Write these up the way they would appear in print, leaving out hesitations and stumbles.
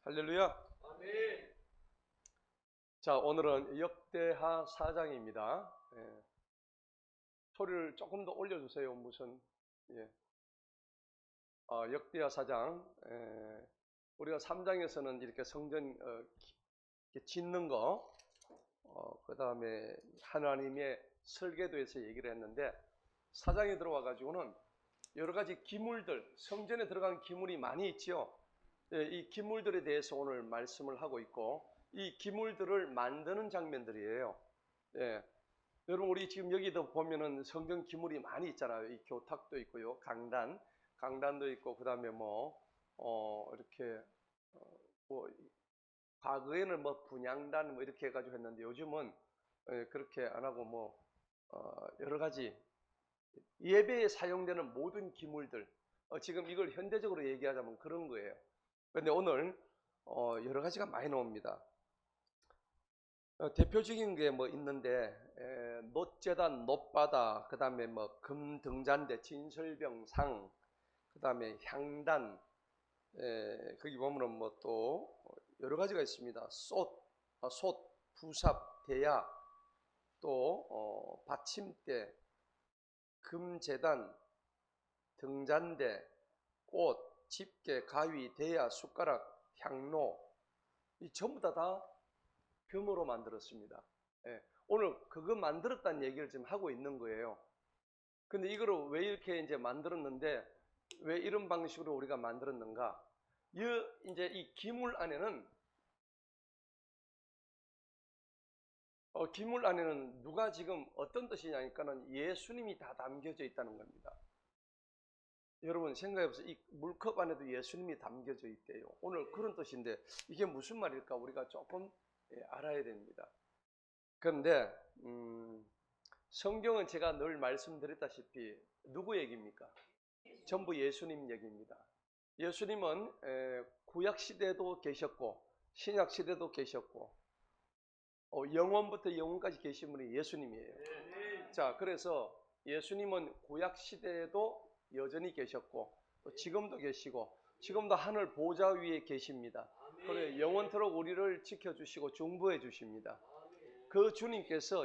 할렐루야. 아멘. 자, 오늘은 역대하 4장입니다. 소리를 조금 더 올려주세요. 예. 역대하 4장. 우리가 3장에서는 이렇게 성전 이렇게 짓는 거, 그 다음에 하나님의 설계도에서 얘기를 했는데 4장에 들어와 가지고는 여러 가지 기물들, 성전에 들어간 기물이 많이 있죠. 이 기물들에 대해서 오늘 말씀을 하고 있고, 이 기물들을 만드는 장면들이에요. 예. 여러분, 우리 지금 여기도 보면은 성경 기물이 많이 있잖아요. 이 교탁도 있고요. 강단도 있고, 그 다음에 이렇게, 뭐, 과거에는 분향단 이렇게 해가지고 했는데 요즘은 그렇게 안 하고 여러 가지 예배에 사용되는 모든 기물들, 지금 이걸 현대적으로 얘기하자면 그런 거예요. 그런데 오늘 여러 가지가 많이 나옵니다. 대표적인 게 있는데 놋재단, 놋바다, 그 다음에 금등잔대, 진설병상, 그 다음에 향단, 거기 보면은 또 여러 가지가 있습니다. 솥, 부삽, 대야, 또 받침대, 금재단, 등잔대, 꽃, 집게, 가위, 대야, 숟가락, 향로, 이 전부 다 금으로 만들었습니다. 오늘 그거 만들었다는 얘기를 지금 하고 있는 거예요. 근데 이거를 왜 이렇게 이제 만들었는데, 왜 이런 방식으로 우리가 만들었는가? 이제 이 기물 안에는, 기물 안에는 누가 지금 어떤 뜻이냐니까는 예수님이 다 담겨져 있다는 겁니다. 여러분 생각해보세요. 이 물컵 안에도 예수님이 담겨져 있대요. 오늘 그런 뜻인데 이게 무슨 말일까? 우리가 조금 알아야 됩니다. 그런데 성경은 제가 늘 말씀드렸다시피 누구 얘기입니까? 전부 예수님 얘기입니다. 예수님은 구약 시대도 계셨고 신약 시대도 계셨고 영원부터 영원까지 계신 분이 예수님이에요. 자, 그래서 예수님은 구약 시대에도 여전히 계셨고 또 지금도 계시고 지금도 하늘 보좌 위에 계십니다. 그래 영원토록 우리를 지켜주시고 중보해 주십니다. 그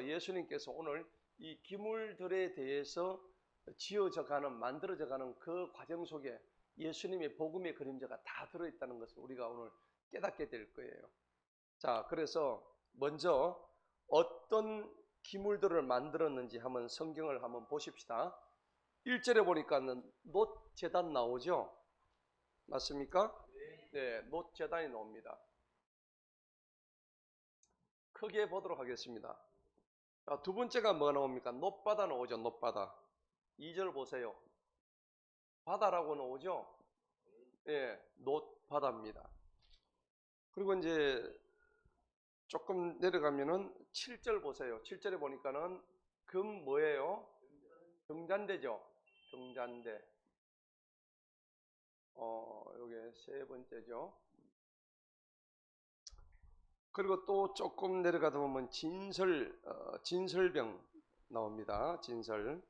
예수님께서 오늘 이 기물들에 대해서 지어져가는, 만들어져가는 그 과정 속에 예수님의 복음의 그림자가 다 들어있다는 것을 우리가 오늘 깨닫게 될 거예요. 자, 그래서 먼저 어떤 기물들을 만들었는지 한번 성경을 한번 보십시다. 1절에 보니까는 놋재단 나오죠? 맞습니까? 네, 놋재단이 나옵니다. 크게 보도록 하겠습니다. 자, 두 번째가 뭐가 나옵니까? 놋바다 나오죠, 놋바다. 2절 보세요. 바다라고 나오죠? 예, 놋바다입니다. 그리고 이제 조금 내려가면은 7절 보세요. 7절에 보니까는 금 뭐예요? 등잔대죠. 등잔대. 요게 세 번째죠. 그리고 또 조금 내려가다 보면 진설병 나옵니다. 진설.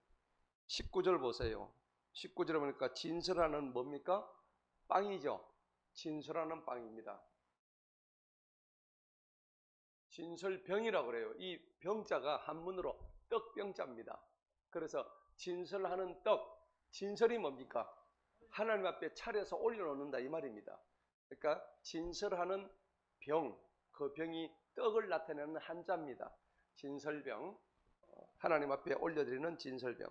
19절 보세요. 19절에 보니까 진설하는 뭡니까? 빵이죠. 진설하는 빵입니다. 진설병이라고 그래요. 이 병자가 한문으로 떡병자입니다. 그래서 진설하는 떡, 진설이 뭡니까? 하나님 앞에 차려서 올려놓는다 이 말입니다. 그러니까 진설하는 병, 그 병이 떡을 나타내는 한자입니다. 진설병, 하나님 앞에 올려드리는 진설병.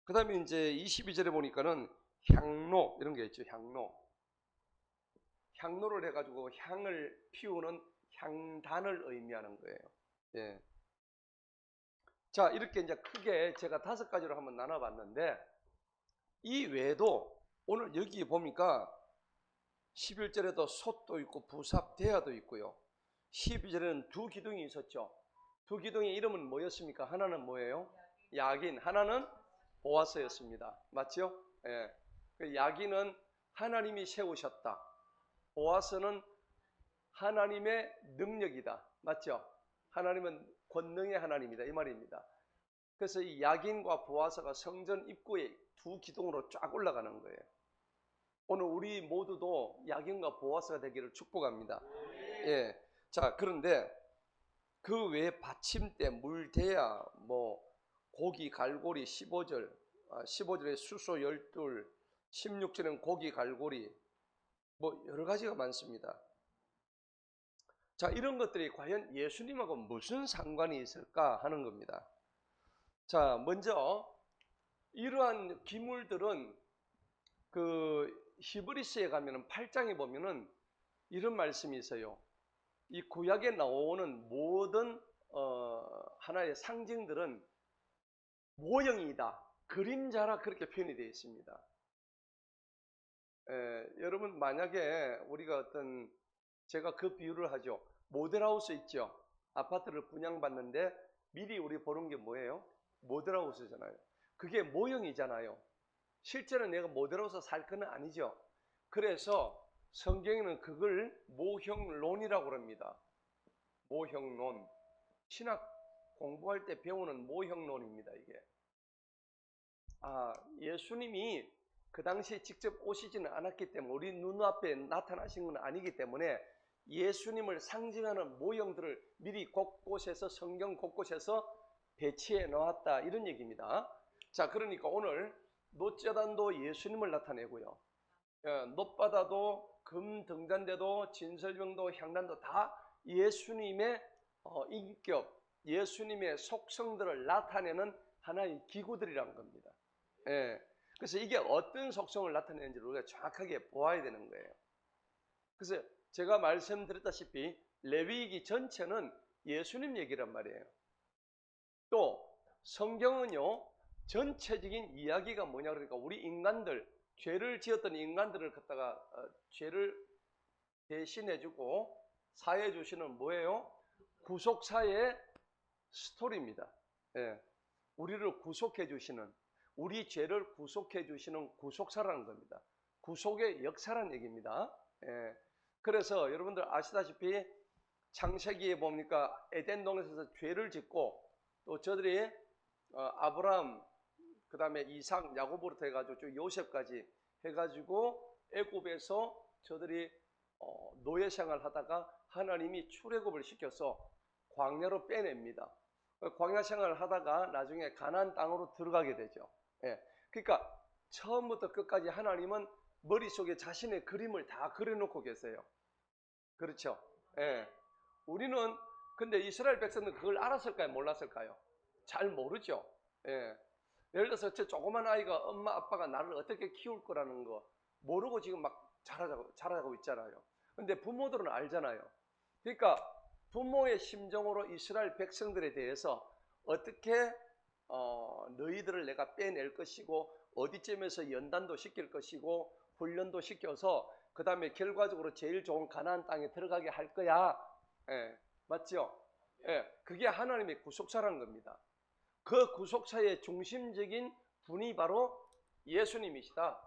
그 다음에 이제 22절에 보니까는 향로 이런 게 있죠. 향로를 해가지고 향을 피우는 향단을 의미하는 거예요. 예. 자, 이렇게 이제 크게 제가 5가지로 한번 나눠봤는데 이 외에도 오늘 여기 보니까 11절에도 솥도 있고 부삽 대야도 있고요. 12절에는 두 기둥이 있었죠. 두 기둥의 이름은 뭐였습니까? 하나는 뭐예요? 야긴, 하나는 보아스였습니다. 맞죠? 예. 그 야긴은 하나님이 세우셨다. 보아스는 하나님의 능력이다. 맞죠? 하나님은 권능의 하나님이다. 이 말입니다. 그래서 이 야긴과 보아스가 성전 입구에 두 기둥으로 쫙 올라가는 거예요. 오늘 우리 모두도 야긴과 보아스가 되기를 축복합니다. 예. 자, 그런데 그 외에 받침대, 물대야, 뭐 고기 갈고리 15절, 15절에 수소 12, 16절에는 고기 갈고리, 뭐 여러 가지가 많습니다. 자, 이런 것들이 과연 예수님하고 무슨 상관이 있을까 하는 겁니다. 자, 먼저 이러한 기물들은 그 히브리서에 가면은 8장에 보면은 이런 말씀이 있어요. 이 구약에 나오는 모든 하나의 상징들은 모형이다, 그림자라 그렇게 표현이 되어 있습니다. 여러분 만약에 우리가 어떤 제가 그 비유를 하죠. 모델하우스 있죠. 아파트를 분양받는데 미리 우리 보는 게 뭐예요? 모델하우스잖아요. 그게 모형이잖아요. 실제로 내가 모델하우스 살 건 아니죠. 그래서 성경에는 그걸 모형론이라고 합니다. 모형론. 신학 공부할 때 배우는 모형론입니다, 이게. 예수님이 그 당시에 직접 오시지는 않았기 때문에 우리 눈앞에 나타나신 건 아니기 때문에 예수님을 상징하는 모형들을 미리 곳곳에서 성경 곳곳에서 배치해 놓았다 이런 얘기입니다. 자, 그러니까 오늘 노재단도 예수님을 나타내고요. 놋바다도 금등잔대도 진설병도 향단도 다 예수님의 인격, 예수님의 속성들을 나타내는 하나의 기구들이라는 겁니다. 그래서 이게 어떤 속성을 나타내는지 우리가 정확하게 보아야 되는 거예요. 그래서 제가 말씀드렸다시피 레위기 전체는 예수님 얘기란 말이에요. 또 성경은요, 전체적인 이야기가 뭐냐 그러니까 우리 인간들, 죄를 지었던 인간들을 갖다가 죄를 대신해주고 사해주시는 뭐예요? 구속사의 스토리입니다. 우리를 구속해주시는, 우리 죄를 구속해주시는 구속사라는 겁니다. 구속의 역사라는 얘기입니다. 그래서 여러분들 아시다시피 창세기에 보니까 에덴 동산에서 죄를 짓고 또 저들이 아브라함, 그 다음에 이삭, 야곱으로부터 해가지고 쭉 요셉까지 해가지고 애굽에서 저들이 노예 생활을 하다가 하나님이 출애굽을 시켜서 광야로 빼냅니다. 광야 생활을 하다가 나중에 가나안 땅으로 들어가게 되죠. 그러니까 처음부터 끝까지 하나님은 머릿속에 자신의 그림을 다 그려놓고 계세요. 그렇죠? 우리는 근데 이스라엘 백성들은 그걸 알았을까요? 몰랐을까요? 잘 모르죠. 예를 들어서 저 조그만 아이가 엄마 아빠가 나를 어떻게 키울 거라는 거 모르고 지금 막 자라고 있잖아요. 근데 부모들은 알잖아요. 그러니까 부모의 심정으로 이스라엘 백성들에 대해서 어떻게 너희들을 내가 빼낼 것이고 어디쯤에서 연단도 시킬 것이고 훈련도 시켜서 그 다음에 결과적으로 제일 좋은 가나안 땅에 들어가게 할 거야. 맞죠? 그게 하나님의 구속사라는 겁니다. 그 구속사의 중심적인 분이 바로 예수님이시다.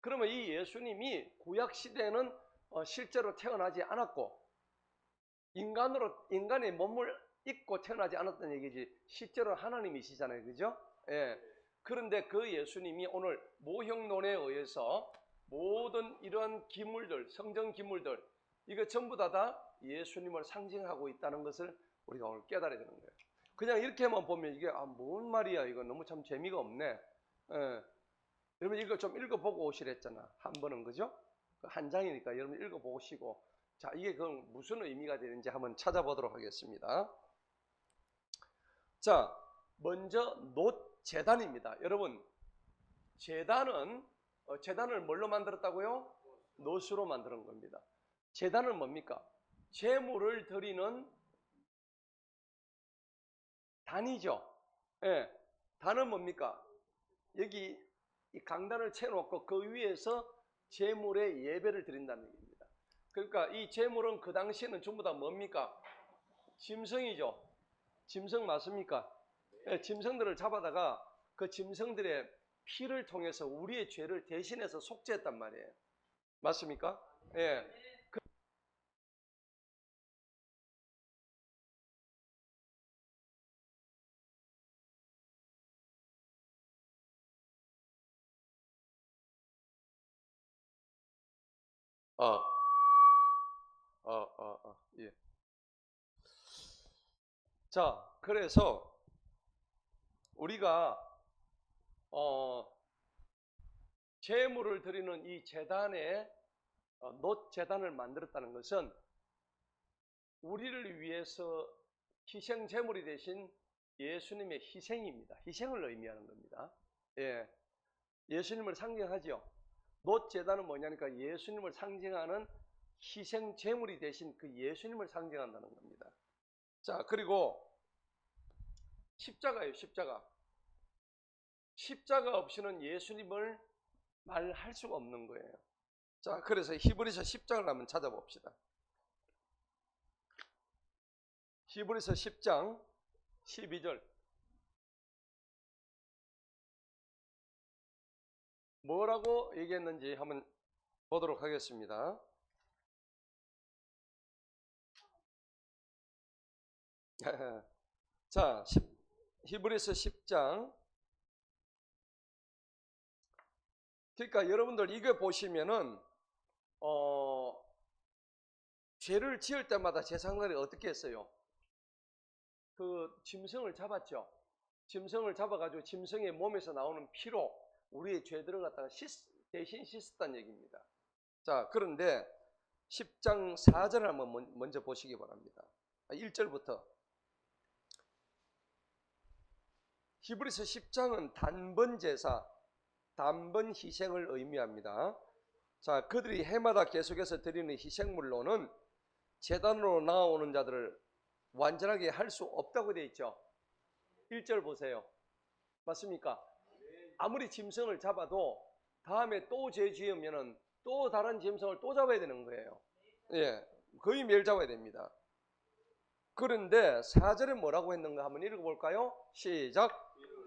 그러면 이 예수님이 구약시대에는 실제로 태어나지 않았고 인간의 몸을 입고 태어나지 않았다는 얘기지 실제로 하나님이시잖아요. 그죠? 그런데 그 예수님이 오늘 모형론에 의해서 모든 이런 기물들, 성전 기물들 이거 전부 다 예수님을 상징하고 있다는 것을 우리가 오늘 깨달아야 되는 거예요. 그냥 이렇게만 보면 이게 뭔 말이야 이거 너무 참 재미가 없네. 여러분 이거 좀 읽어보고 오시랬잖아. 한 번은 그죠? 한 장이니까 여러분 읽어보시고 자 이게 그럼 무슨 의미가 되는지 한번 찾아보도록 하겠습니다. 자 먼저 놋제단입니다. 여러분 제단을 뭘로 만들었다고요? 놋으로 만드는 겁니다. 제단은 뭡니까? 제물을 드리는 단이죠. 단은 뭡니까? 여기 이 강단을 채워놓고 그 위에서 제물의 예배를 드린다는 얘기입니다. 그러니까 이 제물은 그 당시에는 전부 다 뭡니까? 짐승이죠. 짐승 맞습니까? 짐승들을 잡아다가 그 짐승들의 피를 통해서 우리의 죄를 대신해서 속죄했단 말이에요. 맞습니까? 어, 예. 자, 그래서 우리가 제물을 드리는 이 제단에 놋 제단을 만들었다는 것은 우리를 위해서 희생 제물이 되신 예수님의 희생입니다. 희생을 의미하는 겁니다. 예, 예수님을 상징하죠. 놋 제단은 뭐냐니까 예수님을 상징하는 희생 제물이 되신 그 예수님을 상징한다는 겁니다. 자, 그리고 십자가예요. 십자가. 십자가 없이는 예수님을 말할 수가 없는 거예요. 자, 그래서 히브리서 10장을 한번 찾아봅시다. 히브리서 10장 12절. 뭐라고 얘기했는지 한번 보도록 하겠습니다. 자, 히브리서 10장. 그러니까 여러분들 이거 보시면은 죄를 지을 때마다 제사장들이 어떻게 했어요? 그 짐승을 잡았죠. 짐승을 잡아가지고 짐승의 몸에서 나오는 피로 우리의 죄들을 갖다가 대신 씻었다는 얘기입니다. 자, 그런데 10장 4절을 한번 먼저 보시기 바랍니다. 1절부터. 히브리서 10장은 단번 제사, 단번 희생을 의미합니다. 자, 그들이 해마다 계속해서 드리는 희생물로는 제단으로 나오는 자들을 완전하게 할 수 없다고 되어 있죠. 1절 보세요. 맞습니까? 아무리 짐승을 잡아도 다음에 또 죄 지으면은 또 다른 짐승을 또 잡아야 되는 거예요. 예, 거의 매일 잡아야 됩니다. 그런데 4절에 뭐라고 했는가 한번 읽어볼까요? 시작.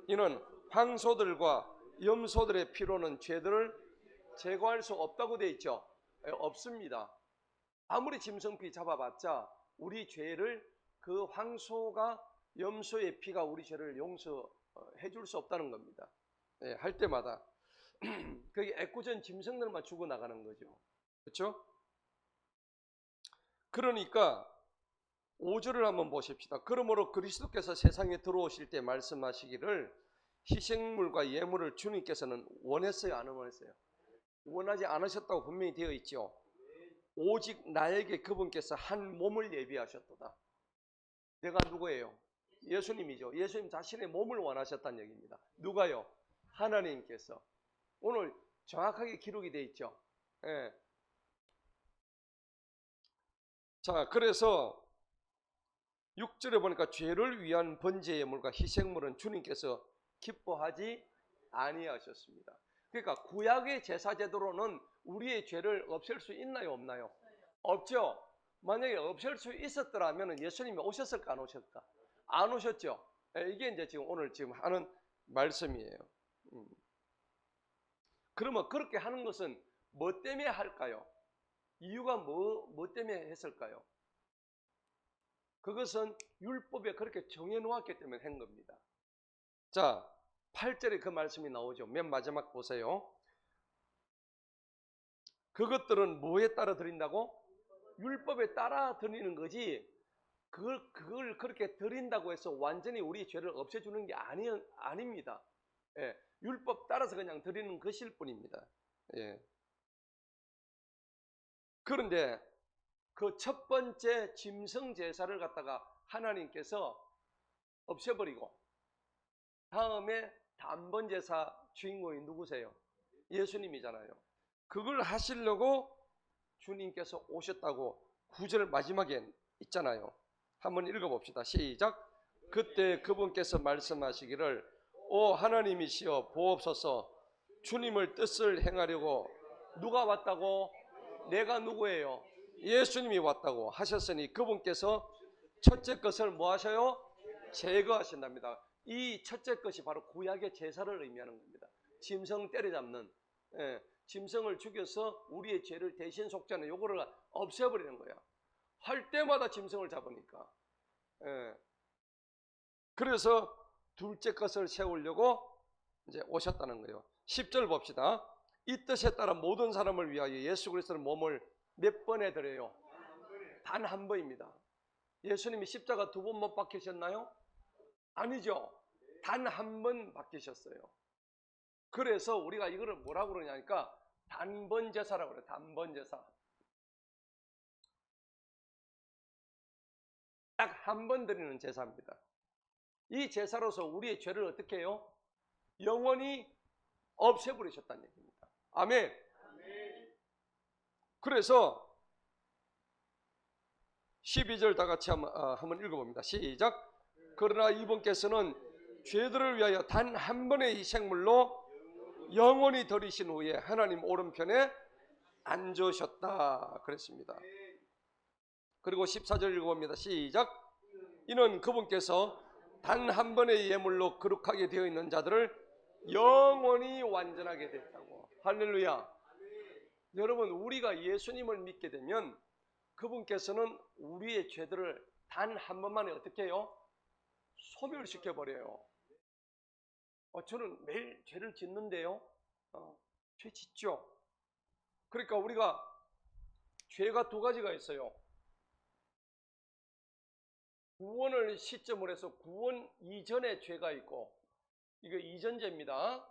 이는 황소들과 염소들의 피로는 죄들을 제거할 수 없다고 되어 있죠. 예, 없습니다. 아무리 짐승피 잡아봤자 우리 죄를 그 황소가 염소의 피가 우리 죄를 용서해 줄 수 없다는 겁니다. 예, 할 때마다 그게 애꿎은 짐승들만 죽어나가는 거죠. 그렇죠? 그러니까 5절을 한번 보십시다. 그러므로 그리스도께서 세상에 들어오실 때 말씀하시기를 희생물과 예물을 주님께서는 원했어요, 안 원했어요? 원하지 않으셨다고 분명히 되어 있죠. 오직 나에게 그분께서 한 몸을 예비하셨도다. 내가 누구예요? 예수님이죠. 예수님 자신의 몸을 원하셨다는 얘기입니다. 누가요? 하나님께서. 오늘 정확하게 기록이 되어 있죠. 예. 자, 그래서 6절에 보니까 죄를 위한 번제 예물과 희생물은 주님께서 기뻐하지 아니하셨습니다. 그러니까 구약의 제사 제도로는 우리의 죄를 없앨 수 있나요, 없나요? 없죠. 만약에 없앨 수 있었더라면 예수님이 오셨을까, 안 오셨을까? 안 오셨죠. 이게 이제 지금 오늘 지금 하는 말씀이에요. 그러면 그렇게 하는 것은 뭐 때문에 할까요? 이유가 뭐 때문에 했을까요? 그것은 율법에 그렇게 정해놓았기 때문에 한 겁니다. 자, 8절에 그 말씀이 나오죠. 맨 마지막 보세요. 그것들은 뭐에 따라 드린다고? 율법에 따라 드리는 거지 그걸 그렇게 드린다고 해서 완전히 우리 죄를 없애주는 게 아닙니다. 예, 율법 따라서 그냥 드리는 것일 뿐입니다. 예. 그런데 그 첫 번째 짐승 제사를 갖다가 하나님께서 없애버리고 다음에 단번 제사 주인공이 누구세요? 예수님이잖아요. 그걸 하시려고 주님께서 오셨다고 9절 마지막에 있잖아요. 한번 읽어봅시다. 시작. 그때 그분께서 말씀하시기를 오 하나님이시여 보옵소서. 주님을 뜻을 행하려고 누가 왔다고? 내가 누구예요? 예수님이 왔다고 하셨으니 그분께서 첫째 것을 뭐 하셔요? 제거하신답니다. 이 첫째 것이 바로 구약의 제사를 의미하는 겁니다. 짐승 때려잡는, 짐승을 죽여서 우리의 죄를 대신 속죄하는 요거를 없애버리는 거야. 할 때마다 짐승을 잡으니까. 그래서 둘째 것을 세우려고 이제 오셨다는 거예요. 10절 봅시다. 이 뜻에 따라 모든 사람을 위하여 예수 그리스도의 몸을 몇 번에 드려요? 단 한 번입니다. 예수님이 십자가 2번 못 박히셨나요? 아니죠. 단 한 번 박히셨어요. 그래서 우리가 이거를 뭐라고 그러냐니까 단번 제사라고 그래요. 단번 제사. 딱 한 번 드리는 제사입니다. 이 제사로서 우리의 죄를 어떻게 해요? 영원히 없애버리셨다는 얘기입니다. 아멘. 그래서 12절 다 같이 한번 읽어봅니다. 시작. 그러나 이분께서는 죄들을 위하여 단 한 번의 희생물로 영원히 드리신 후에 하나님 오른편에 앉으셨다 그랬습니다. 그리고 14절 읽어봅니다. 시작. 이는 그분께서 단 한 번의 예물로 거룩하게 되어 있는 자들을 영원히 완전하게 됐다고. 할렐루야. 여러분, 우리가 예수님을 믿게 되면 그분께서는 우리의 죄들을 단 한 번만에 어떻게 해요? 소멸시켜버려요. 저는 매일 죄를 짓는데요. 죄 짓죠. 그러니까 우리가 죄가 2가지가 있어요. 구원을 시점으로 해서 구원 이전의 죄가 있고, 이거 이전죄입니다.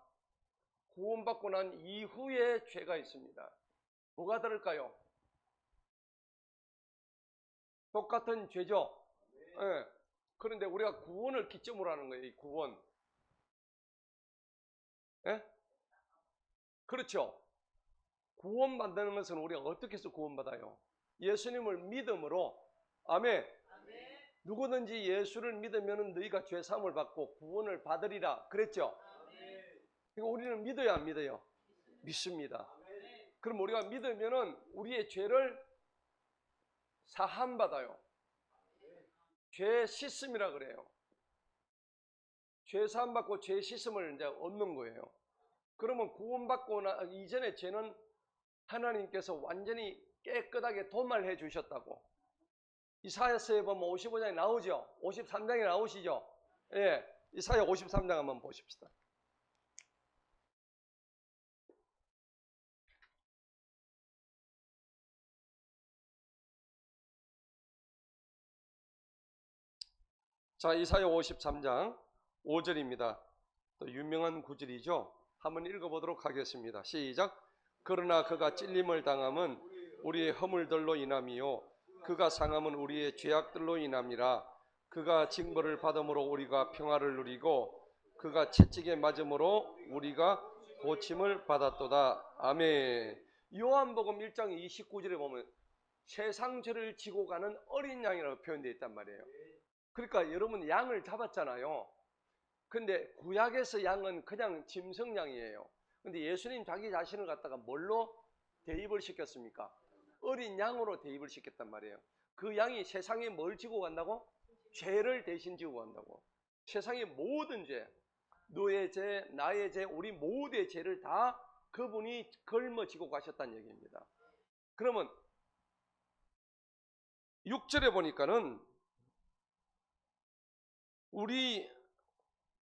구원받고 난 이후에 죄가 있습니다. 뭐가 다를까요? 똑같은 죄죠. 네. 그런데 우리가 구원을 기점으로 하는 거예요. 이 구원. 네? 그렇죠. 구원받는 것은 우리가 어떻게 해서 구원받아요? 예수님을 믿음으로. 아멘. 누구든지 예수를 믿으면 너희가 죄사함을 받고 구원을 받으리라 그랬죠. 그러니까 우리는 믿어야 안 믿어요? 믿습니다. 그럼 우리가 믿으면 우리의 죄를 사함받아요. 죄 씻음이라 그래요. 죄 사함받고 죄 씻음을 이제 얻는 거예요. 그러면 구원받고 이전의 죄는 하나님께서 완전히 깨끗하게 도말해 주셨다고. 이사야서에 보면 55장에 나오죠. 53장에 나오시죠. 예, 이사야 53장 한번 보십시다. 자, 이사야 53장 5절입니다. 또 유명한 구절이죠. 한번 읽어보도록 하겠습니다. 시작. 그러나 그가 찔림을 당함은 우리의 허물들로 인함이요 그가 상함은 우리의 죄악들로 인함이라. 그가 징벌을 받음으로 우리가 평화를 누리고 그가 채찍에 맞음으로 우리가 고침을 받았도다. 아멘. 요한복음 1장 29절에 보면 세상 죄를 지고 가는 어린 양이라고 표현되어 있단 말이에요. 그러니까 여러분 양을 잡았잖아요. 근데 구약에서 양은 그냥 짐승양이에요. 근데 예수님 자기 자신을 갖다가 뭘로 대입을 시켰습니까? 어린 양으로 대입을 시켰단 말이에요. 그 양이 세상에 뭘 지고 간다고? 죄를 대신 지고 간다고. 세상의 모든 죄, 너의 죄, 나의 죄, 우리 모두의 죄를 다 그분이 걸머지고 가셨다는 얘기입니다. 그러면 6절에 보니까는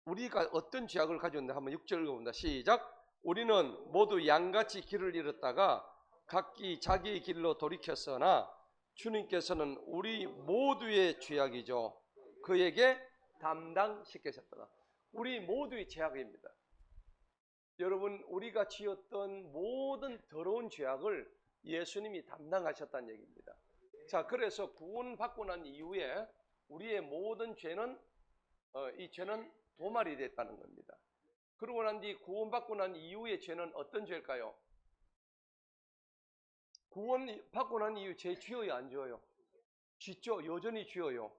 우리가 어떤 죄악을 가졌는데 한번 6절 읽어봅니다. 시작. 우리는 모두 양같이 길을 잃었다가 각기 자기의 길로 돌이켰으나 주님께서는 우리 모두의 죄악이죠 그에게 담당시키셨다. 우리 모두의 죄악입니다. 여러분, 우리가 지었던 모든 더러운 죄악을 예수님이 담당하셨다는 얘기입니다. 자, 그래서 구원받고 난 이후에 우리의 모든 죄는 이 죄는 도말이 됐다는 겁니다. 그러고 난 뒤 구원받고 난 이후의 죄는 어떤 죄일까요? 구원받고 난 이후 죄 지어요, 안 지어요? 짓죠. 여전히 지어요.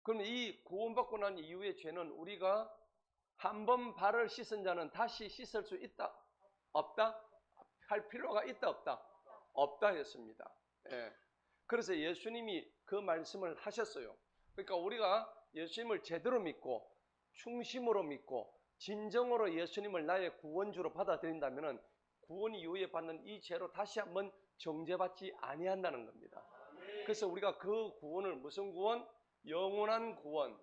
그럼 이 구원받고 난 이후의 죄는 우리가 한 번 발을 씻은 자는 다시 씻을 수 있다? 없다? 할 필요가 있다? 없다? 없다 했습니다. 예. 그래서 예수님이 그 말씀을 하셨어요. 그러니까 우리가 예수님을 제대로 믿고 충심으로 믿고 진정으로 예수님을 나의 구원주로 받아들인다면 구원 이후에 받는 이 죄로 다시 한번 정죄받지 아니한다는 겁니다. 그래서 우리가 그 구원을 무슨 구원? 영원한 구원.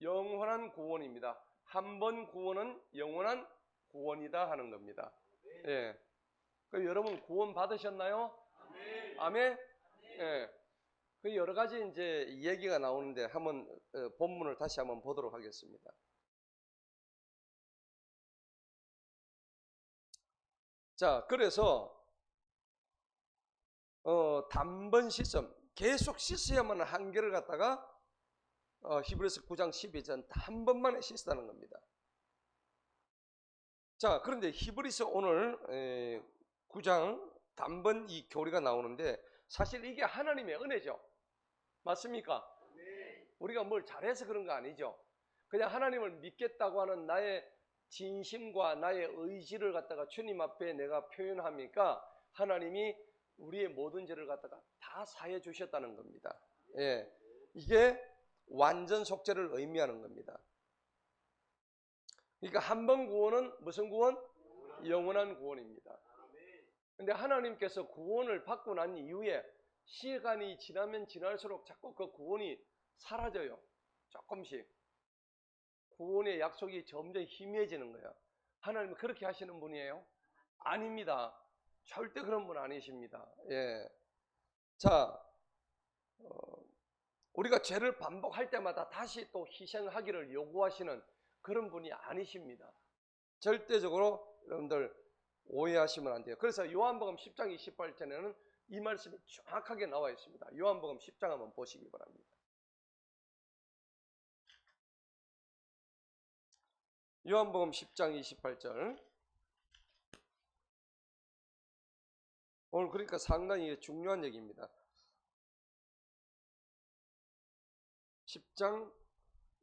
영원한 구원입니다. 한 번 구원은 영원한 구원이다 하는 겁니다. 예. 그럼 여러분 구원 받으셨나요? 아멘. 예. 그 여러 가지 이제 얘기가 나오는데 한번 본문을 다시 한번 보도록 하겠습니다. 자, 그래서 단번 씻음, 계속 씻어야만 한계를 갖다가 히브리서 9장 12절 한 번만에 씻다는 겁니다. 자, 그런데 히브리서 오늘 9장 단번 이 교리가 나오는데 사실 이게 하나님의 은혜죠. 맞습니까? 우리가 뭘 잘해서 그런 거 아니죠. 그냥 하나님을 믿겠다고 하는 나의 진심과 나의 의지를 갖다가 주님 앞에 내가 표현하니까 하나님이 우리의 모든 죄를 갖다가 다 사해 주셨다는 겁니다. 예, 이게 완전 속죄를 의미하는 겁니다. 그러니까 한 번 구원은 무슨 구원? 영원한 구원입니다. 근데 하나님께서 구원을 받고 난 이후에 시간이 지나면 지날수록 자꾸 그 구원이 사라져요. 조금씩. 구원의 약속이 점점 희미해지는 거예요. 하나님은 그렇게 하시는 분이에요? 아닙니다. 절대 그런 분 아니십니다. 예. 자, 우리가 죄를 반복할 때마다 다시 또 희생하기를 요구하시는 그런 분이 아니십니다. 절대적으로 여러분들 오해하시면 안 돼요. 그래서 요한복음 10장 28절에는 이 말씀이 정확하게 나와 있습니다. 요한복음 10장 한번 보시기 바랍니다. 요한복음 10장 28절. 오늘 그러니까 상당히 중요한 얘기입니다. 10장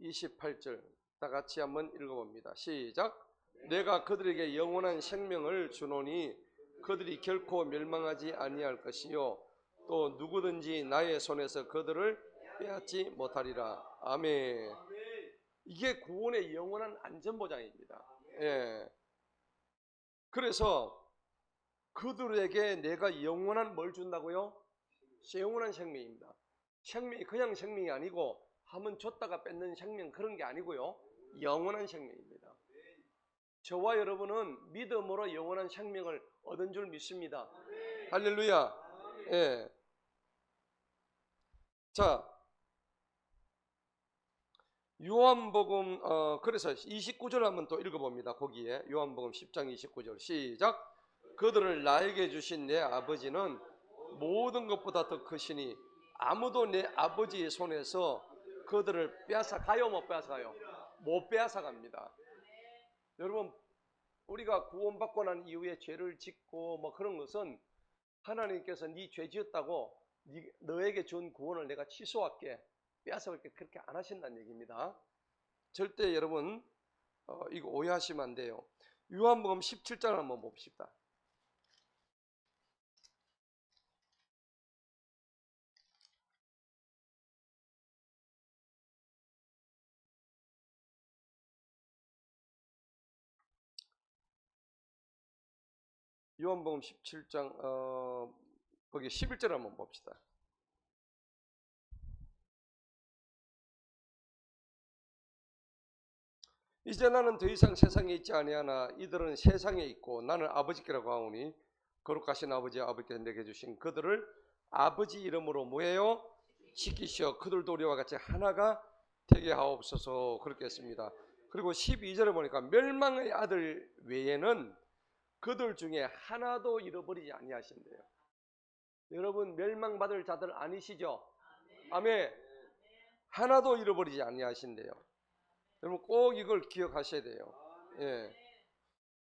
28절 다 같이 한번 읽어봅니다. 시작. 내가 그들에게 영원한 생명을 주노니 그들이 결코 멸망하지 아니할 것이요 또 누구든지 나의 손에서 그들을 빼앗지 못하리라. 아멘. 이게 구원의 영원한 안전보장입니다. 예. 그래서 그들에게 내가 영원한 뭘 준다고요? 영원한 생명입니다. 생명이 그냥 생명이 아니고 한번 줬다가 뺏는 생명 그런 게 아니고요. 영원한 생명입니다. 저와 여러분은 믿음으로 영원한 생명을 얻은 줄 믿습니다. 할렐루야. 예. 자, 요한복음 그래서 29절 한번 또 읽어봅니다. 거기에 요한복음 10장 29절 시작. 그들을 나에게 주신 내 아버지는 모든 것보다 더 크시니 아무도 내 아버지의 손에서 그들을 빼앗아가요? 못 빼앗아가요? 못 빼앗아갑니다. 여러분, 우리가 구원받고 난 이후에 죄를 짓고 뭐 그런 것은 하나님께서 네 죄 지었다고 너에게 준 구원을 내가 취소할게, 빼앗아갈게 그렇게 안 하신다는 얘기입니다. 절대 여러분 이거 오해하시면 안 돼요. 요한복음 17장 한번 봅시다. 요한복음 17장 거기 11절 한번 봅시다. 이제 나는 더 이상 세상에 있지 아니하나 이들은 세상에 있고 나는 아버지께라고 하오니 거룩하신 아버지 아버지께서 내게 주신 그들을 아버지 이름으로 뭐예요? 지키시어 그들도 우리와 같이 하나가 되게 하옵소서 그렇게 했습니다. 그리고 12절에 보니까 멸망의 아들 외에는 그들 중에 하나도 잃어버리지 아니하신대요. 여러분 멸망받을 자들 아니시죠? 아멘. 하나도 잃어버리지 아니하신대요. 여러분 꼭 이걸 기억하셔야 돼요. 예.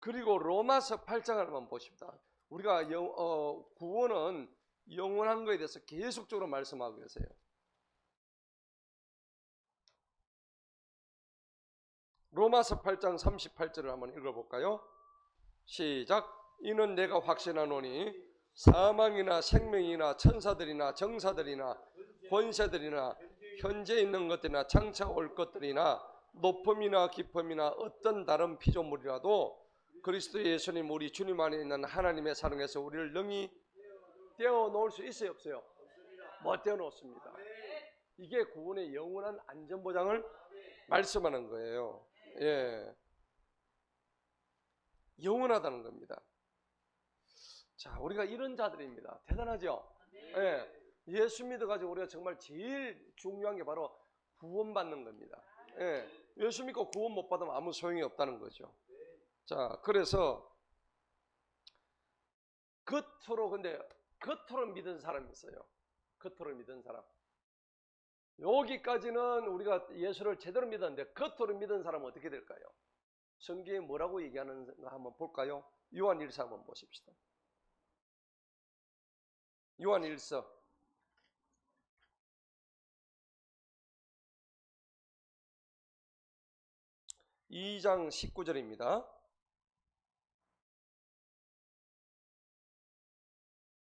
그리고 로마서 8장을 한번 보십시다. 우리가 구원은 영원한 것에 대해서 계속적으로 말씀하고 계세요. 로마서 8장 38절을 한번 읽어볼까요? 시작. 이는 내가 확신하노니 사망이나 생명이나 천사들이나 정사들이나 권세들이나 현재 있는 것들이나 장차 올 것들이나 높음이나 깊음이나 어떤 다른 피조물이라도 그리스도 예수님 우리 주님 안에 있는 하나님의 사랑에서 우리를 능히 떼어놓을 수 있어요 없어요? 못 떼어놓습니다. 이게 구원의 영원한 안전보장을 말씀하는 거예요. 예, 영원하다는 겁니다. 자, 우리가 이런 자들입니다. 대단하죠? 예, 예수 믿어가지고 우리가 정말 제일 중요한 게 바로 구원받는 겁니다. 예, 예수 믿고 구원 못 받으면 아무 소용이 없다는 거죠. 자, 그래서 겉으로 믿은 사람이 있어요. 겉으로 믿은 사람. 여기까지는 우리가 예수를 제대로 믿었는데 겉으로 믿은 사람은 어떻게 될까요? 성경에 뭐라고 얘기하는가 한번 볼까요? 요한 1서 한번 보십시다. 요한 1서 2장 19절입니다.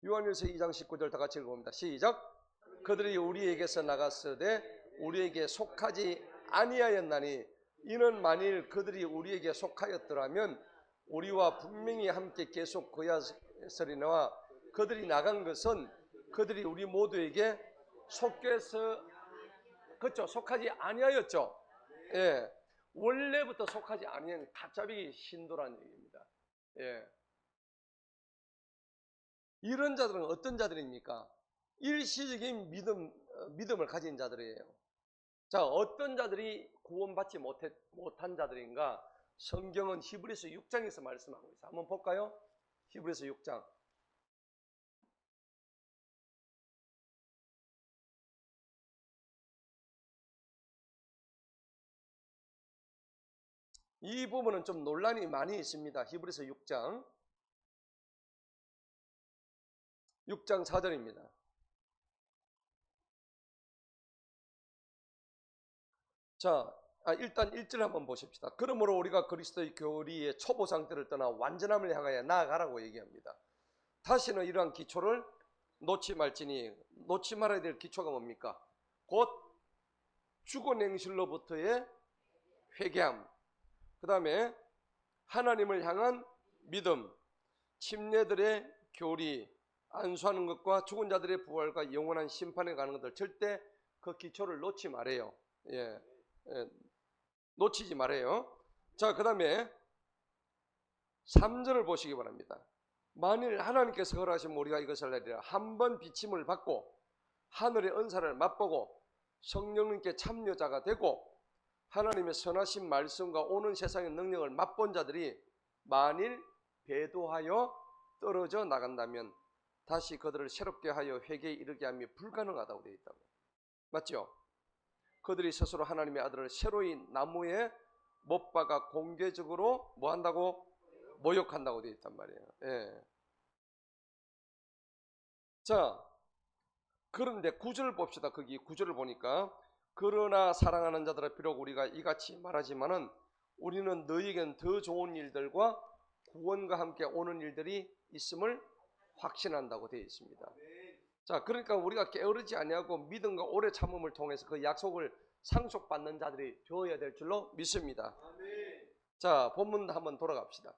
요한일서 2장 19절 다 같이 읽어봅니다. 시작. 그들이 우리에게서 나갔으되 우리에게 속하지 아니하였나니 이는 만일 그들이 우리에게 속하였더라면 우리와 분명히 함께 계속 거하였으리니와 그들이 나간 것은 그들이 우리 모두에게 속해서 그렇죠. 속하지 아니하였죠. 예, 원래부터 속하지 아니한 가짜비기 신도라는 얘기입니다. 예. 이런 자들은 어떤 자들입니까? 일시적인 믿음을 가진 자들이에요. 자, 어떤 자들이 구원받지 못한 자들인가? 성경은 히브리서 6장에서 말씀하고 있어요. 한번 볼까요? 히브리서 6장. 이 부분은 좀 논란이 많이 있습니다. 히브리서 6장 4절입니다. 자, 일단 1절 한번 보십시다. 그러므로 우리가 그리스도의 교리의 초보 상태를 떠나 완전함을 향하여 나아가라고 얘기합니다. 다시는 이러한 기초를 놓지 말지니, 놓지 말아야 될 기초가 뭡니까? 곧 죽은 행실로부터의 회개함, 그 다음에 하나님을 향한 믿음, 침례들의 교리, 안수하는 것과 죽은 자들의 부활과 영원한 심판에 가는 것들, 절대 그 기초를 놓지 말아요. 예, 놓치지 말아요. 자, 그 다음에 3절을 보시기 바랍니다. 만일 하나님께서 허락하시면 우리가 이것을 내리라. 한번 비침을 받고 하늘의 은사를 맛보고 성령님께 참여자가 되고 하나님의 선하신 말씀과 오는 세상의 능력을 맛본 자들이 만일 배도하여 떨어져 나간다면 다시 그들을 새롭게 하여 회개에 이르게 함이 불가능하다고 되어 있다고. 맞죠? 그들이 스스로 하나님의 아들을 새로이 나무에 못 박아 공개적으로 뭐 한다고? 모욕한다고 되어 있단 말이에요. 예. 자, 그런데 9절을 봅시다. 거기 9절을 보니까 그러나 사랑하는 자들아 비록 우리가 이같이 말하지만은 우리는 너희에겐 더 좋은 일들과 구원과 함께 오는 일들이 있음을 확신한다고 되어 있습니다. 자, 그러니까 우리가 게으르지 아니하고 믿음과 오래 참음을 통해서 그 약속을 상속받는 자들이 되어야 될 줄로 믿습니다. 자, 본문 한번 돌아갑시다.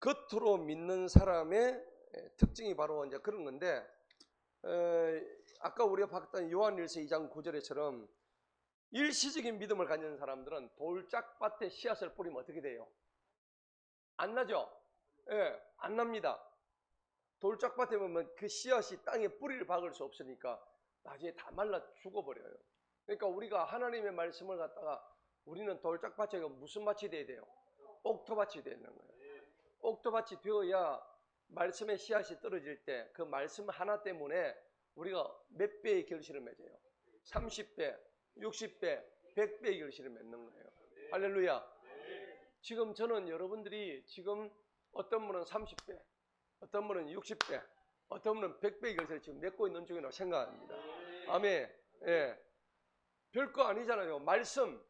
겉으로 믿는 사람의 특징이 바로 이제 그런 건데, 아까 우리가 봤던 요한일서 2장 9절에처럼 일시적인 믿음을 가진 사람들은 돌짝밭에 씨앗을 뿌리면 어떻게 돼요? 안 나죠? 예, 안 납니다. 돌짝밭에 보면 그 씨앗이 땅에 뿌리를 박을 수 없으니까 나중에 다 말라 죽어버려요. 그러니까 우리가 하나님의 말씀을 갖다가 우리는 돌짝밭에 무슨 밭이 돼야 돼요? 옥토밭이 되는 거예요. 옥토밭이 되어야 말씀의 씨앗이 떨어질 때 그 말씀 하나 때문에 우리가 몇 배의 결실을 맺어요? 30배, 60배, 100배의 결실을 맺는 거예요. 할렐루야. 지금 저는 여러분들이 지금 어떤 분은 30배, 어떤 분은 60배, 어떤 분은 100배의 결실을 지금 맺고 있는 중이라고 생각합니다. 아멘. 예. 별거 아니잖아요. 말씀.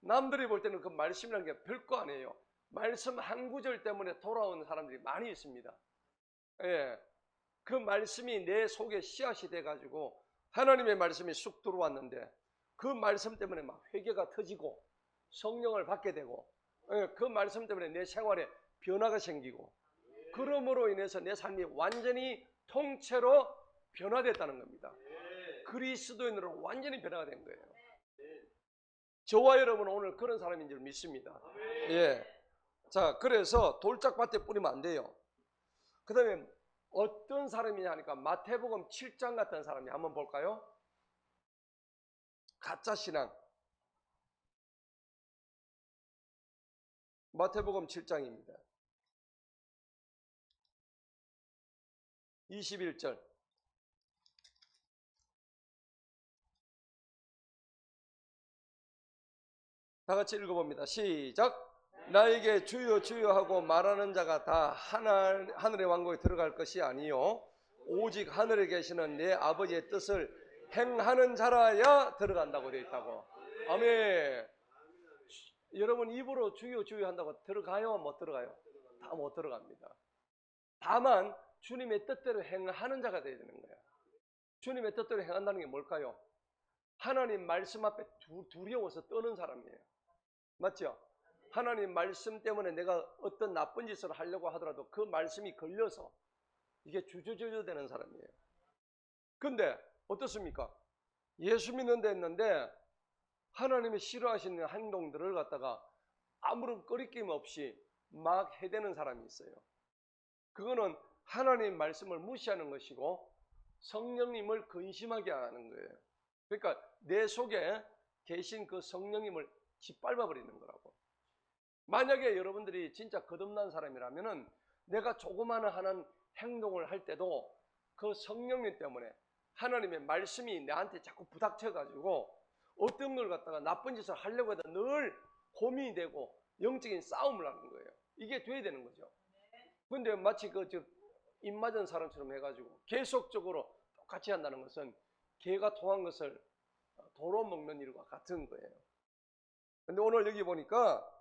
남들이 볼 때는 그 말씀이라는 게 별거 아니에요. 말씀 한 구절 때문에 돌아온 사람들이 많이 있습니다. 예. 그 말씀이 내 속에 씨앗이 돼가지고 하나님의 말씀이 쑥 들어왔는데 그 말씀 때문에 막 회개가 터지고 성령을 받게 되고, 예, 그 말씀 때문에 내 생활에 변화가 생기고, 그러므로 인해서 내 삶이 완전히 통째로 변화됐다는 겁니다. 그리스도인으로 완전히 변화가 된 거예요. 저와 여러분은 오늘 그런 사람인 줄 믿습니다. 예. 자, 그래서 돌짝밭에 뿌리면 안 돼요. 그 다음에 어떤 사람이냐 하니까 마태복음 7장 같은 사람이 한번 볼까요? 가짜신앙. 마태복음 7장입니다. 21절. 다 같이 읽어봅니다. 시작. 나에게 주여 주여 하고 말하는 자가 다 하늘의 왕국에 들어갈 것이 아니요 오직 하늘에 계시는 내 아버지의 뜻을 행하는 자라야 들어간다고 되어 있다고. 아멘. 여러분 입으로 주여 주여 한다고 들어가요? 못 들어가요? 다 못 들어갑니다. 다만 주님의 뜻대로 행하는 자가 되어야 되는 거예요. 주님의 뜻대로 행한다는 게 뭘까요? 하나님 말씀 앞에 두려워서 떠는 사람이에요. 맞죠? 하나님 말씀 때문에 내가 어떤 나쁜 짓을 하려고 하더라도 그 말씀이 걸려서 이게 주저주저 되는 사람이에요. 근데 어떻습니까? 예수 믿는데 했는데 하나님이 싫어하시는 행동들을 갖다가 아무런 꺼리낌 없이 막 해대는 사람이 있어요. 그거는 하나님 말씀을 무시하는 것이고 성령님을 근심하게 하는 거예요. 그러니까 내 속에 계신 그 성령님을 짓밟아 버리는 거라고. 만약에 여러분들이 진짜 거듭난 사람이라면은 내가 조그마한 하는 행동을 할 때도 그 성령님 때문에 하나님의 말씀이 나한테 자꾸 부닥쳐 가지고 어떤 걸 갖다가 나쁜 짓을 하려고 해도 늘 고민이 되고 영적인 싸움을 하는 거예요. 이게 돼야 되는 거죠. 근데 마치 입 맞은 사람처럼 해가지고 계속적으로 똑같이 한다는 것은 개가 토한 것을 도로 먹는 일과 같은 거예요. 근데 오늘 여기 보니까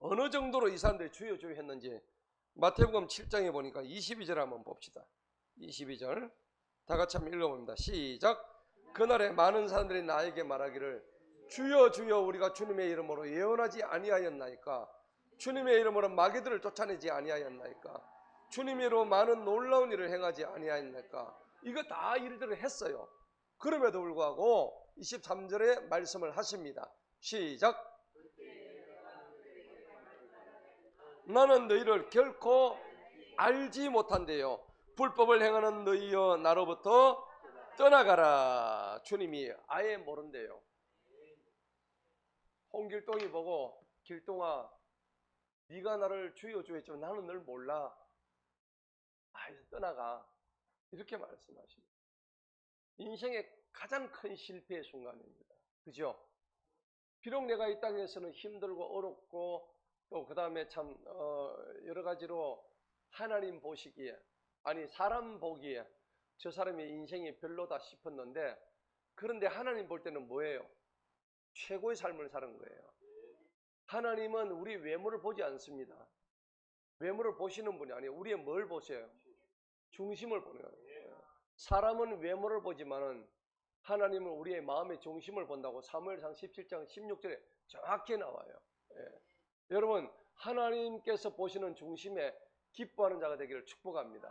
어느 정도로 이 사람들이 주여 주여 했는지 마태복음 7장에 보니까 22절 한번 봅시다. 22절 다 같이 한번 읽어봅니다. 시작. 그날에 많은 사람들이 나에게 말하기를 주여 주여 우리가 주님의 이름으로 예언하지 아니하였나이까? 주님의 이름으로 마귀들을 쫓아내지 아니하였나이까? 주님의 이름으로 많은 놀라운 일을 행하지 아니하였나이까? 이거 다 일들을 했어요. 그럼에도 불구하고 23절에 말씀을 하십니다. 시작. 나는 너희를 결코 알지 못한대요. 불법을 행하는 너희여 나로부터 떠나가라. 주님이 아예 모른대요. 홍길동이 보고 길동아 네가 나를 주여 주여 했지만 나는 널 몰라. 아이서 떠나가. 이렇게 말씀하십니다. 인생의 가장 큰 실패의 순간입니다. 그죠? 비록 내가 이 땅에서는 힘들고 어렵고 또 그 다음에 참 여러 가지로 하나님 보시기에 아니 사람 보기에 저 사람의 인생이 별로다 싶었는데 그런데 하나님 볼 때는 뭐예요? 최고의 삶을 사는 거예요. 하나님은 우리 외모를 보지 않습니다. 외모를 보시는 분이 아니에요. 우리의 뭘 보세요? 중심을 보는 거예요. 사람은 외모를 보지만은 하나님은 우리의 마음의 중심을 본다고 사무엘상 17장 16절에 정확히 나와요. 예. 여러분 하나님께서 보시는 중심에 기뻐하는 자가 되기를 축복합니다.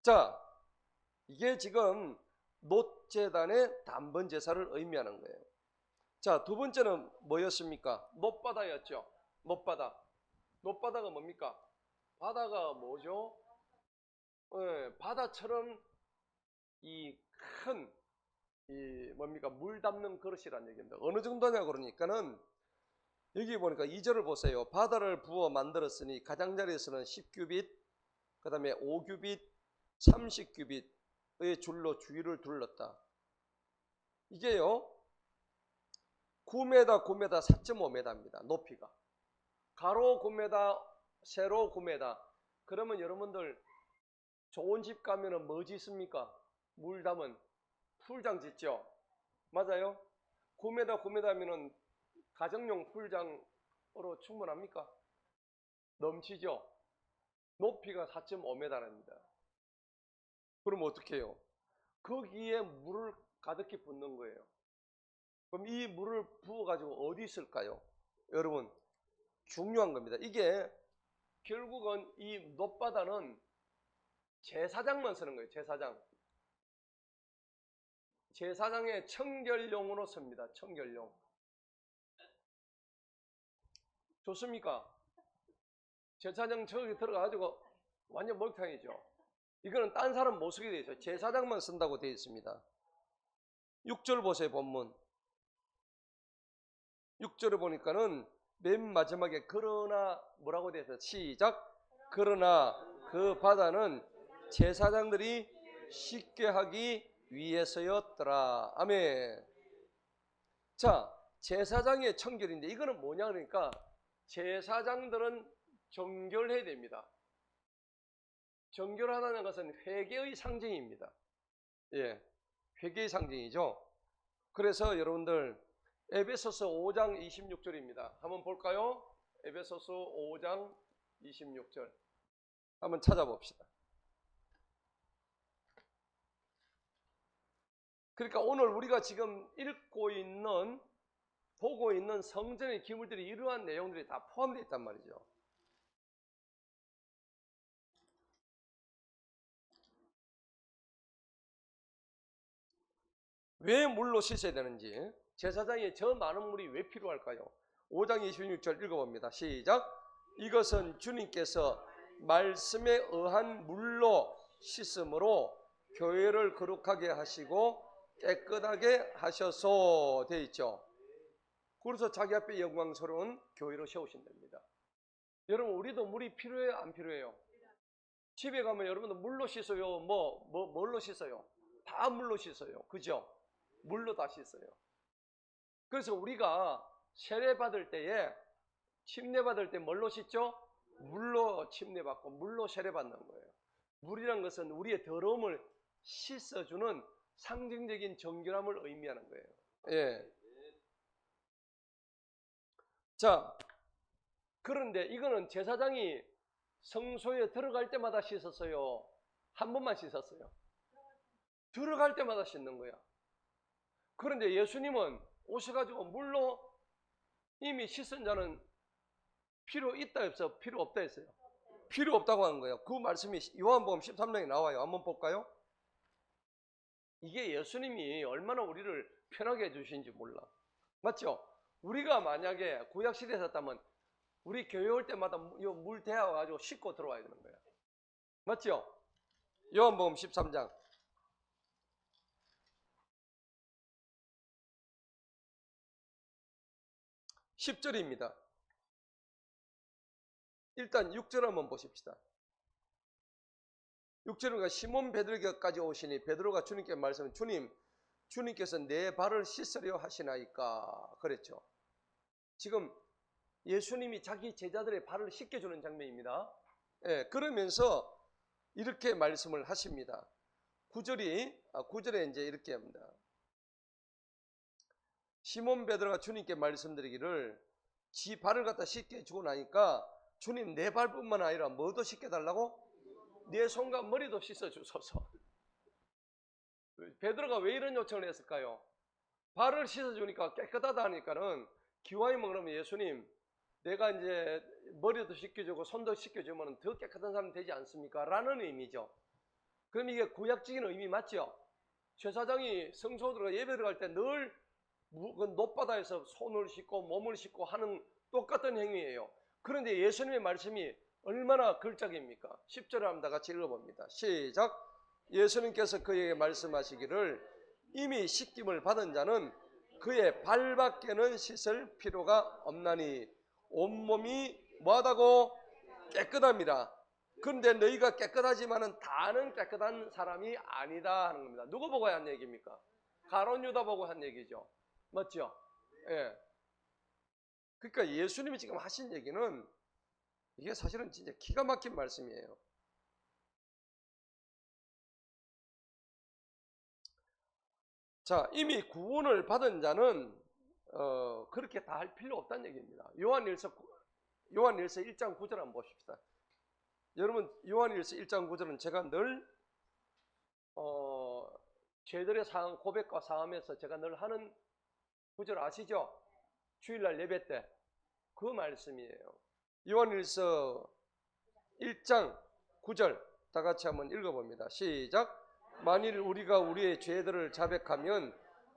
자, 이게 지금 놋제단의 단번 제사를 의미하는 거예요. 자, 두 번째는 뭐였습니까? 놋바다였죠. 놋바다. 놋바다가 뭡니까? 바다가 뭐죠? 바다처럼 이 큰 뭡니까? 물 담는 그릇이라는 얘기입니다. 어느 정도냐 그러니까는 여기 보니까 2절을 보세요. 바다를 부어 만들었으니 가장자리에서는 10규빗, 그 다음에 5규빗, 30규빗의 줄로 주위를 둘렀다. 이게요 9m, 9m, 4.5m입니다. 높이가. 가로 9m, 세로 9m. 그러면 여러분들 좋은 집 가면은 뭐 짓습니까? 물 담은 풀장 짓죠. 맞아요? 9m, 9m면은 가정용 풀장으로 충분합니까? 넘치죠? 높이가 4.5m랍니다. 그럼 어떻게 해요? 거기에 물을 가득히 붓는 거예요. 그럼 이 물을 부어가지고 어디 있을까요? 여러분 중요한 겁니다. 이게 결국은 이 놋바다는 제사장만 쓰는 거예요. 제사장. 제사장의 청결용으로 씁니다. 청결용. 좋습니까? 제사장 저기 들어가가지고 완전 목욕탕이죠. 이거는 딴 사람 못 쓰게 되어 있어요. 제사장만 쓴다고 되어 있습니다. 6절 보세요, 본문. 6절을 보니까는 맨 마지막에 그러나 뭐라고 되어 있어요? 시작. 그러나 그 바다는 제사장들이 쉽게 하기 위해서였더라. 아멘. 자, 제사장의 청결인데 이거는 뭐냐 그러니까 제사장들은 정결해야 됩니다. 정결하다는 것은 회개의 상징입니다. 예, 회개의 상징이죠. 그래서 여러분들 에베소서 5장 26절입니다. 한번 볼까요? 에베소서 5장 26절 한번 찾아봅시다. 그러니까 오늘 우리가 지금 읽고 있는 보고 있는 성전의 기물들이 이러한 내용들이 다 포함되어 있단 말이죠. 왜 물로 씻어야 되는지, 제사장에 저 많은 물이 왜 필요할까요? 5장 26절 읽어봅니다. 시작. 이것은 주님께서 말씀에 의한 물로 씻음으로 교회를 거룩하게 하시고 깨끗하게 하셔서 되어 있죠. 그래서 자기 앞에 영광스러운 교회로 세우신답니다. 여러분, 우리도 물이 필요해요? 안 필요해요? 집에 가면 여러분들 물로 씻어요? 뭘로 씻어요? 다 물로 씻어요. 그죠? 물로 다 씻어요. 그래서 우리가 세례 받을 때에 침례 받을 때 뭘로 씻죠? 물로 침례 받고 물로 세례 받는 거예요. 물이란 것은 우리의 더러움을 씻어주는 상징적인 정결함을 의미하는 거예요. 예. 자, 그런데 이거는 제사장이 성소에 들어갈 때마다 씻었어요? 한 번만 씻었어요? 들어갈 때마다 씻는 거야. 그런데 예수님은 오셔가지고 물로 이미 씻은 자는 필요 있다 없어? 필요 없다 했어요? 필요 없다고 하는 거예요. 그 말씀이 요한복음 13장에 나와요. 한번 볼까요? 이게 예수님이 얼마나 우리를 편하게 해주신지 몰라. 맞죠? 우리가 만약에 구약시대에 샀다면 우리 교회 올 때마다 물 대어가지고 씻고 들어와야 되는 거예요. 맞죠? 요한복음 13장 10절입니다. 일단 6절 한번 보십시다. 6절은 시몬 베드로에게까지 오시니 베드로가 주님께 말씀을 주님께서 내 발을 씻으려 하시나이까 그랬죠. 지금 예수님이 자기 제자들의 발을 씻겨주는 장면입니다. 예, 그러면서 이렇게 말씀을 하십니다. 9절에 이제 이렇게 합니다. 시몬 베드로가 주님께 말씀드리기를 지 발을 갖다 씻겨주고 나니까 주님 내 발뿐만 아니라 뭐도 씻겨달라고? 내 손과 머리도 씻어주소서. 베드로가 왜 이런 요청을 했을까요? 발을 씻어주니까 깨끗하다 하니까는 기와이면 그러면 예수님 내가 이제 머리도 씻겨주고 손도 씻겨주면 더 깨끗한 사람이 되지 않습니까? 라는 의미죠. 그럼 이게 구약적인 의미 맞죠? 제사장이 성소 들어가 예배 들어갈 때 늘 높바다에서 손을 씻고 몸을 씻고 하는 똑같은 행위예요. 그런데 예수님의 말씀이 얼마나 걸작입니까? 10절을 한번 다 같이 읽어봅니다. 시작. 예수님께서 그에게 말씀하시기를 이미 씻김을 받은 자는 그의 발밖에는 씻을 필요가 없나니 온몸이 뭐하다고? 깨끗합니다. 그런데 너희가 깨끗하지만은 다는 깨끗한 사람이 아니다 하는 겁니다. 누구 보고 한 얘기입니까? 가룟 유다 보고 한 얘기죠. 맞죠? 예. 그러니까 예수님이 지금 하신 얘기는 이게 사실은 진짜 기가 막힌 말씀이에요. 자, 이미 구원을 받은 자는 그렇게 다 할 필요 없다는 얘기입니다. 요한일서 1장 9절 한번 보십시다. 여러분 요한일서 1장 9절은 제가 늘 죄들의 상황 고백과 상함에서 제가 늘 하는 구절 아시죠? 주일날 예배 때 그 말씀이에요. 요한일서 1장 9절 다 같이 한번 읽어봅니다. 시작. 만일 우리가 우리의 죄들을 자백하면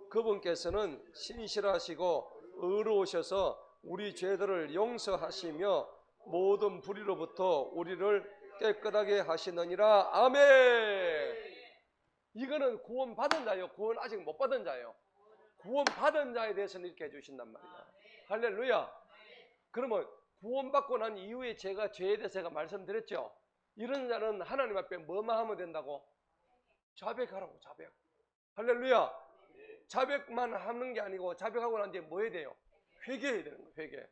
그분께서는 신실하시고 의로우셔서 우리 죄들을 용서하시며 모든 불의로부터 우리를 깨끗하게 하시느니라. 아멘. 이거는 구원 받은 자예요? 구원 아직 못 받은 자예요? 구원 받은 자에 대해서는 이렇게 해주신단 말이야. 할렐루야. 그러면 구원받고 난 이후에 제가 죄에 대해서 제가 말씀드렸죠. 이런 자는 하나님 앞에 뭐만 하면 된다고? 자백하라고. 자백. 할렐루야. 자백만 하는 게 아니고 자백하고 난 뒤에 뭐 해야 돼요? 회개해야 되는 거예요. 회개.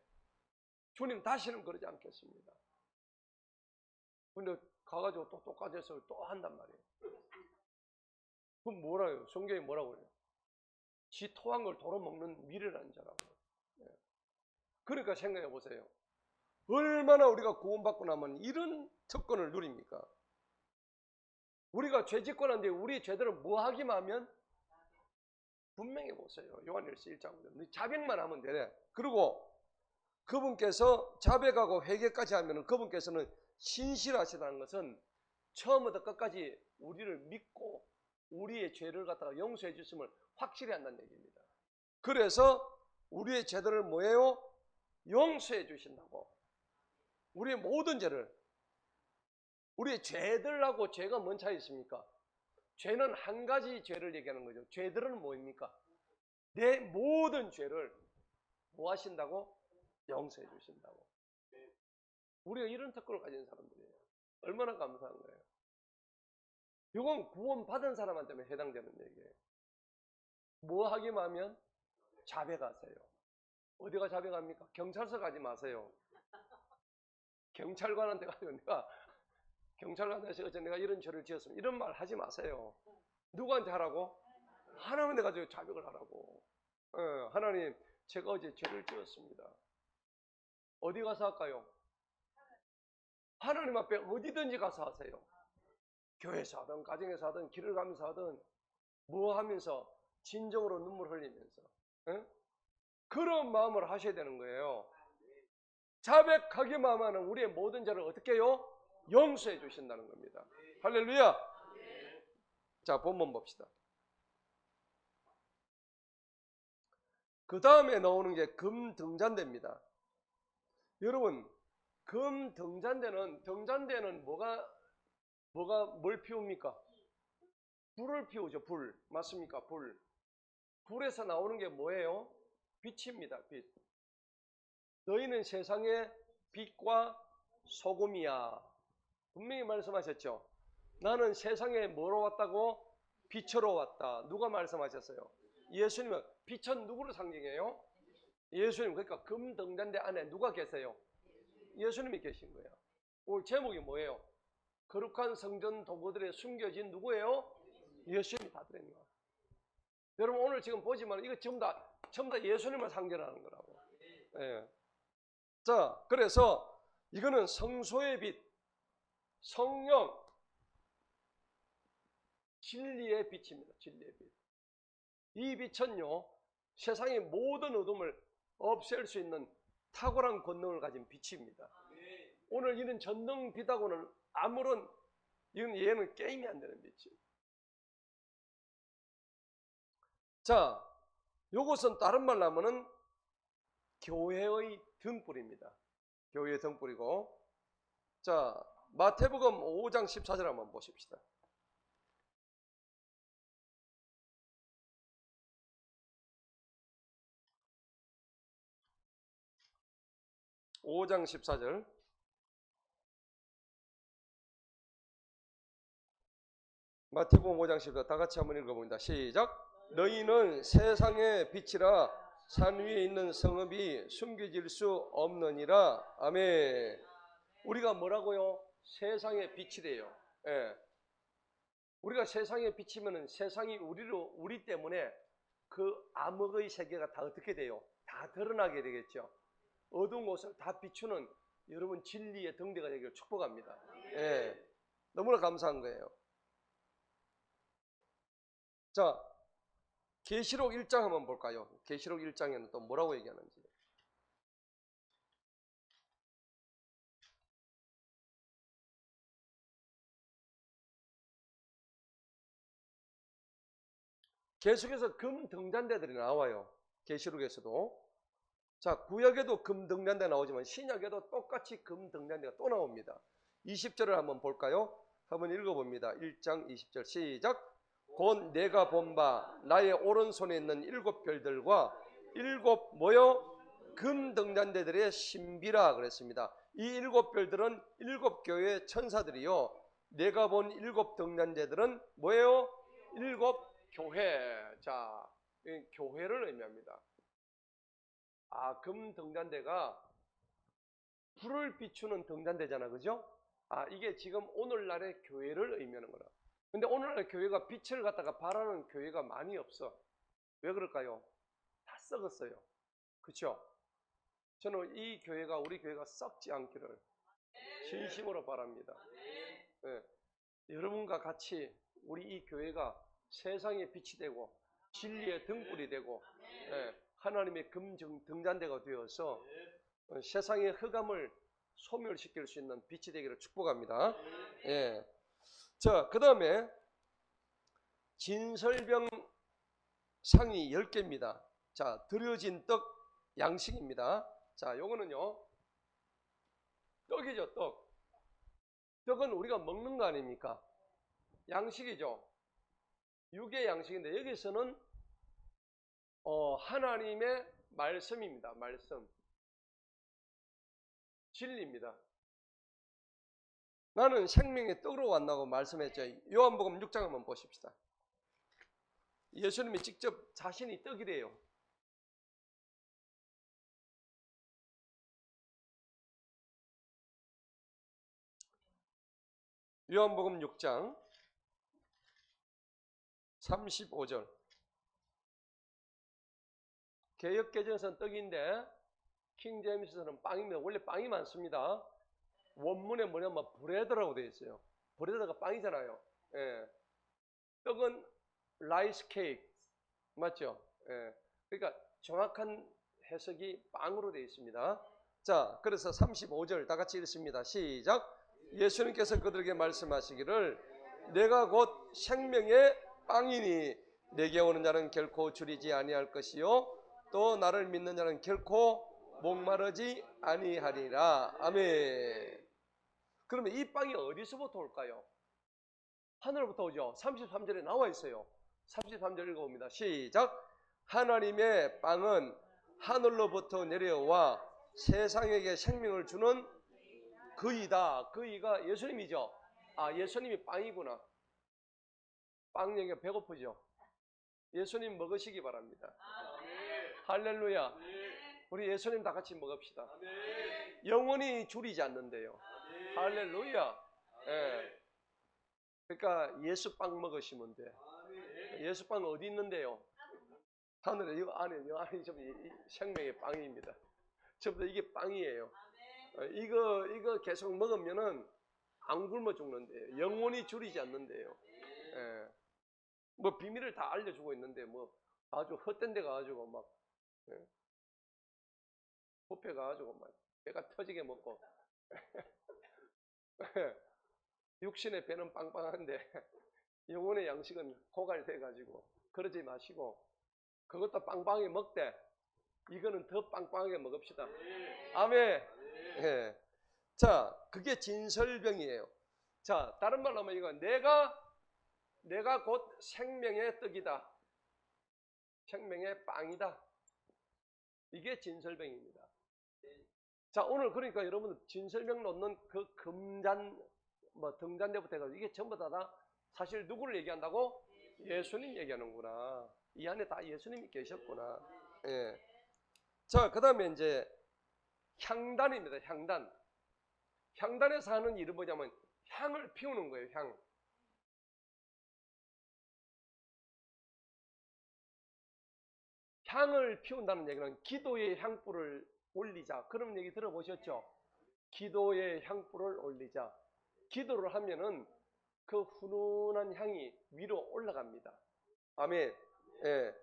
주님 다시는 그러지 않겠습니다. 근데 가가지고 또 똑같이 해서 또 한단 말이에요. 그럼 뭐라요? 성경이 뭐라고 그래요? 지 토한 걸 도로 먹는 미련한 자라고. 그러니까 생각해 보세요. 얼마나 우리가 구원받고 나면 이런 특권을 누립니까? 우리가 죄 짓고 난 뒤에 우리 죄들을 뭐 하기만 하면 분명히 보세요. 요한일서 1장으로 자백만 하면 되네. 그리고 그분께서 자백하고 회개까지 하면 그분께서는 신실하시다는 것은 처음부터 끝까지 우리를 믿고 우리의 죄를 갖다가 용서해 주심을 확실히 한다는 얘기입니다. 그래서 우리의 죄들을 뭐예요? 용서해 주신다고. 우리의 모든 죄를. 우리의 죄들하고 죄가 뭔 차이 있습니까? 죄는 한 가지 죄를 얘기하는 거죠. 죄들은 뭐입니까? 내 모든 죄를 뭐 하신다고? 용서해 주신다고. 우리가 이런 특권을 가진 사람들이에요. 얼마나 감사한 거예요. 이건 구원 받은 사람한테만 해당되는 얘기예요. 뭐 하기만 하면 자백하세요. 어디가 자백합니까? 경찰서 가지 마세요. 경찰관한테 가서 경찰관한테 어제 내가 이런 죄를 지었습니다. 이런 말 하지 마세요. 누구한테 하라고? 하나님한테 가지고 자백을 하라고. 하나님, 제가 어제 죄를 지었습니다. 어디 가서 할까요? 하나님 앞에 어디든지 가서 하세요. 교회에서 하든 가정에서 하든 길을 가면서 하든 뭐 하면서 진정으로 눈물 흘리면서 그런 마음을 하셔야 되는 거예요. 자백하기만 하면 우리의 모든 죄를 어떻게 해요? 용서해 주신다는 겁니다. 할렐루야. 자, 본문 봅시다. 그 다음에 나오는 게 금등잔대입니다. 여러분, 등잔대는 뭘 피웁니까? 불을 피우죠. 불. 맞습니까? 불. 불에서 나오는 게 뭐예요? 빛입니다. 빛. 너희는 세상의 빛과 소금이야. 분명히 말씀하셨죠. 나는 세상에 뭐로 왔다고? 빛으로 왔다. 누가 말씀하셨어요? 예수님은. 빛은 누구를 상징해요? 예수님. 그러니까 금등잔대 안에 누가 계세요? 예수님이 계신 거예요. 오늘 제목이 뭐예요? 거룩한 성전 도구들에 숨겨진 누구예요? 예수님이 다 들어있는 거예요. 여러분 오늘 지금 보지만 이거 전부 다 예수님을 상징하는 거라고. 예. 자, 그래서 이거는 성소의 빛, 성령, 진리의 빛입니다. 진리의 빛. 이 빛은요, 세상의 모든 어둠을 없앨 수 있는 탁월한 권능을 가진 빛입니다. 오늘 이런 전등빛하고는 아무런, 얘는 게임이 안 되는 빛이에요. 자, 요것은 다른 말로 하면은 교회의 등불입니다. 교회의 등불이고. 자, 마태복음 5장 14절 한번 보십시다. 5장 14절. 마태복음 5장 14절 다 같이 한번 읽어봅니다. 시작. 너희는 세상의 빛이라 산 위에 있는 성읍이 숨겨질 수 없느니라. 아멘. 우리가 뭐라고요? 세상의 빛이래요. 예. 우리가 세상의 빛이면은 세상이 우리 때문에 그 암흑의 세계가 다 어떻게 돼요? 다 드러나게 되겠죠. 어두운 곳을 다 비추는 여러분 진리의 등대가 되기를 축복합니다. 예. 너무나 감사한 거예요. 자, 계시록 1장 한번 볼까요? 계시록 1장에는 또 뭐라고 얘기하는지. 계속해서 금 등잔대들이 나와요. 계시록에서도. 자, 구약에도 금등잔대 나오지만 신약에도 똑같이 금등잔대가 또 나옵니다. 20절을 한번 볼까요? 한번 읽어봅니다. 1장 20절 시작. 곧 내가 본 바 나의 오른손에 있는 7 별들과 7 뭐요? 금등잔대들의 신비라 그랬습니다. 이 7 별들은 7 교회의 천사들이요. 내가 본 7 등잔대들은 뭐예요? 7 교회. 자, 교회를 의미합니다. 아, 금 등잔대가 불을 비추는 등잔대잖아, 그죠? 아, 이게 지금 오늘날의 교회를 의미하는 거라. 근데 오늘날 교회가 빛을 갖다가 발하는 교회가 많이 없어. 왜 그럴까요? 다 썩었어요. 그쵸? 저는 이 교회가, 우리 교회가 썩지 않기를 진심으로 바랍니다. 네. 여러분과 같이 우리 이 교회가 세상의 빛이 되고 진리의 등불이 되고 하나님의 등잔대가 되어서 세상의 흑암을 소멸시킬 수 있는 빛이 되기를 축복합니다. 예. 자, 그 다음에 진설병 상이 10개입니다. 자, 드려진 떡 양식입니다. 자, 요거는요, 떡이죠, 떡. 떡은 우리가 먹는 거 아닙니까? 양식이죠. 육의 양식인데 여기서는 하나님의 말씀입니다. 말씀. 진리입니다. 나는 생명의 떡으로 왔다고 말씀했죠. 요한복음 6장 한번 보십시다. 예수님이 직접 자신이 떡이래요. 요한복음 6장 35절. 개역개정에서는 떡인데 킹제임스에서는 빵입니다. 원래 빵이 많습니다. 원문에 뭐냐면 브레드라고 되어 있어요. 브레드가 빵이잖아요. 예. 떡은 라이스 케이크 맞죠? 예. 그러니까 정확한 해석이 빵으로 되어 있습니다. 자, 그래서 35절 다 같이 읽습니다. 시작. 예수님께서 그들에게 말씀하시기를 내가 곧 생명의 빵이니 내게 오는 자는 결코 줄이지 아니할 것이요 또 나를 믿는 자는 결코 목마르지 아니하리라. 아멘. 그러면 이 빵이 어디서부터 올까요? 하늘부터 오죠. 33절에 나와 있어요. 33절 읽어봅니다. 시작. 하나님의 빵은 하늘로부터 내려와 세상에게 생명을 주는 그이다. 그이가 예수님이죠. 아, 예수님이 빵이구나. 빵 얘기가 배고프죠. 예수님 먹으시기 바랍니다. 할렐루야. 우리 예수님 다 같이 먹읍시다. 영원히 줄이지 않는데요. 할렐루야. 예. 그러니까 예수빵 먹으시면 돼. 예수빵 어디 있는데요? 하늘에 이 안에 좀 생명의 빵입니다. 전부 다 이게 빵이에요. 이거 계속 먹으면은 안 굶어 죽는데요. 영원히 줄이지 않는데요. 예. 뭐 비밀을 다 알려주고 있는데 뭐 아주 헛된 데 가가지고 막 뷔페 가가지고 막 배가 터지게 먹고 육신의 배는 빵빵한데 영혼의 양식은 고갈돼가지고 그러지 마시고 그것도 빵빵하게 먹되 이거는 더 빵빵하게 먹읍시다. 아멘. 예. 자, 그게 진설병이에요. 자, 다른 말로 하면 이거 내가 곧 생명의 떡이다. 생명의 빵이다. 이게 진설병입니다. 자, 오늘 그러니까 여러분 진설병 놓는 그 등잔대부터 해가지고 이게 전부 다 사실 누구를 얘기한다고? 예수님 얘기하는구나. 이 안에 다 예수님이 계셨구나. 예. 자, 그 다음에 이제 향단입니다. 향단. 향단에서 하는 일은 뭐냐면 향을 피우는 거예요. 향. 향을 피운다는 얘기는 기도의 향불을 올리자. 그런 얘기 들어보셨죠? 기도의 향불을 올리자. 기도를 하면은 그 훈훈한 향이 위로 올라갑니다. 아멘. 예.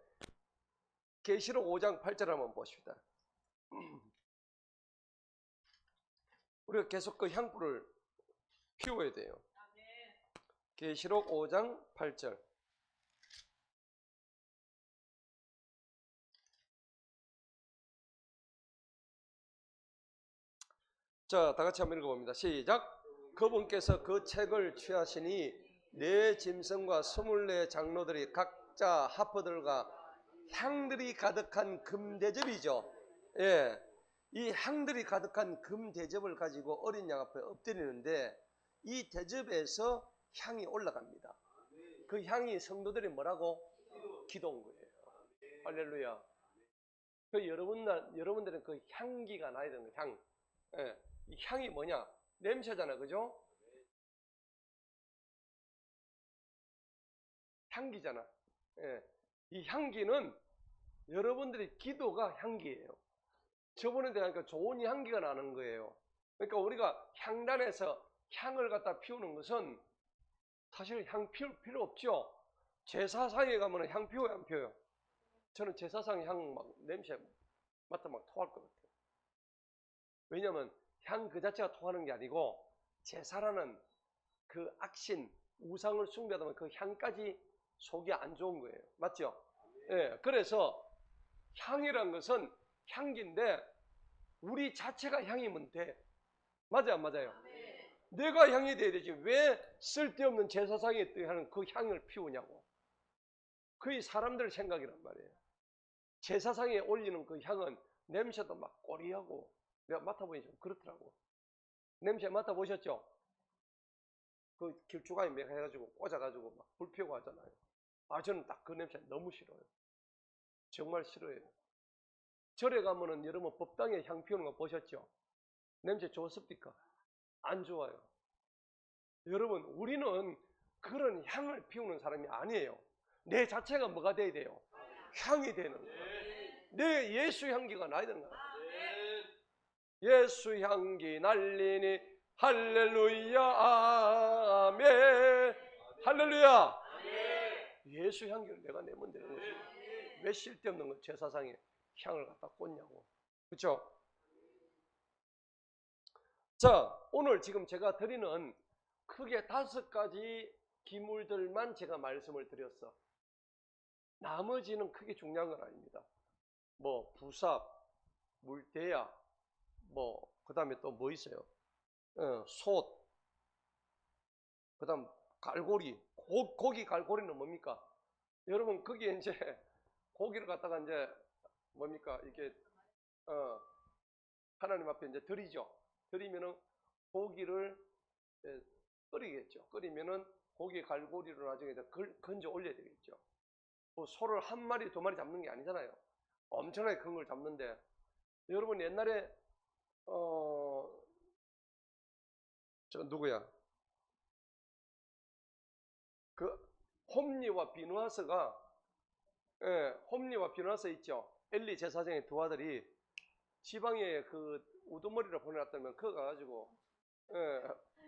계시록 5장 8절 한번 보십시다. 우리가 계속 그 향불을 피워야 돼요. 계시록 5장 8절. 자, 다 같이 한번 읽어봅니다. 시작. 그분께서 그 책을 취하시니 네 짐승과 24 장로들이 각자 하프들과 향들이 가득한 금대접이죠. 예, 이 향들이 가득한 금대접을 가지고 어린 양 앞에 엎드리는데 이 대접에서 향이 올라갑니다. 그 향이 성도들이 뭐라고? 기도인 거예요. 할렐루야. 그 여러분들은 그 향기가 나야 되는 거예요. 향. 예, 이 향이 뭐냐? 냄새잖아, 그죠? 향기잖아. 예, 이 향기는 여러분들의 기도가 향기예요. 저번에 대하니까 좋은 향기가 나는 거예요. 그러니까 우리가 향단에서 향을 갖다 피우는 것은 사실 향 피울 필요 없죠. 제사상에 가면 향 피워요, 안 피워요? 저는 제사상 향 막 냄새 맡아 막 토할 것 같아요. 왜냐하면 향 그 자체가 토하는 게 아니고 제사라는 그 악신, 우상을 숭배하다 보면 그 향까지 속이 안 좋은 거예요. 맞죠? 예, 그래서 향이란 것은 향기인데 우리 자체가 향이면 돼. 맞아요, 안 맞아요? 내가 향이 돼야 되지. 왜 쓸데없는 제사상에 하는 그 향을 피우냐고. 그게 사람들 생각이란 말이에요. 제사상에 올리는 그 향은 냄새도 막 꼬리하고 내가 맡아보니 좀 그렇더라고. 냄새 맡아보셨죠? 그 길쭉하게 몇 해가지고 꽂아가지고 막 불 피우고 하잖아요. 아, 저는 딱 그 냄새 너무 싫어요. 정말 싫어요. 절에 가면은 여러분 법당에 향 피우는 거 보셨죠? 냄새 좋습니까? 안 좋아요. 여러분, 우리는 그런 향을 피우는 사람이 아니에요. 내 자체가 뭐가 돼야 돼요? 향이 되는 거예요. 내 예수 향기가 나야 되는 거예요. 예수 향기 날리니 할렐루야 아멘. 할렐루야. 예수 향기를 내가 내면 되는 거지. 왜 쓸데없는 거 제사상에 향을 갖다 꽂냐고. 그렇죠? 자, 오늘 지금 제가 드리는 크게 5가지 기물들만 제가 말씀을 드렸어. 나머지는 크게 중요한 건 아닙니다. 뭐 부삽, 물대야, 뭐 그다음에 또 뭐 있어요? 솥, 그다음 갈고리, 고기 갈고리는 뭡니까? 여러분 거기에 이제 고기를 갖다가 이제 뭡니까? 이렇게 하나님 앞에 이제 드리죠. 드리면은 고기를 끓이겠죠. 끓이면은 고기 갈고리를 나중에 이제 건져 올려야 되겠죠. 뭐 소를 한 마리, 2마리 잡는 게 아니잖아요. 엄청나게 큰 걸 잡는데 여러분 옛날에 저 누구야? 그 홈리와 비누아스가 홈리와 비누아스 있죠. 엘리 제사장의 두 아들이 지방에 그 우두머리를 보내놨다면 그거 가지고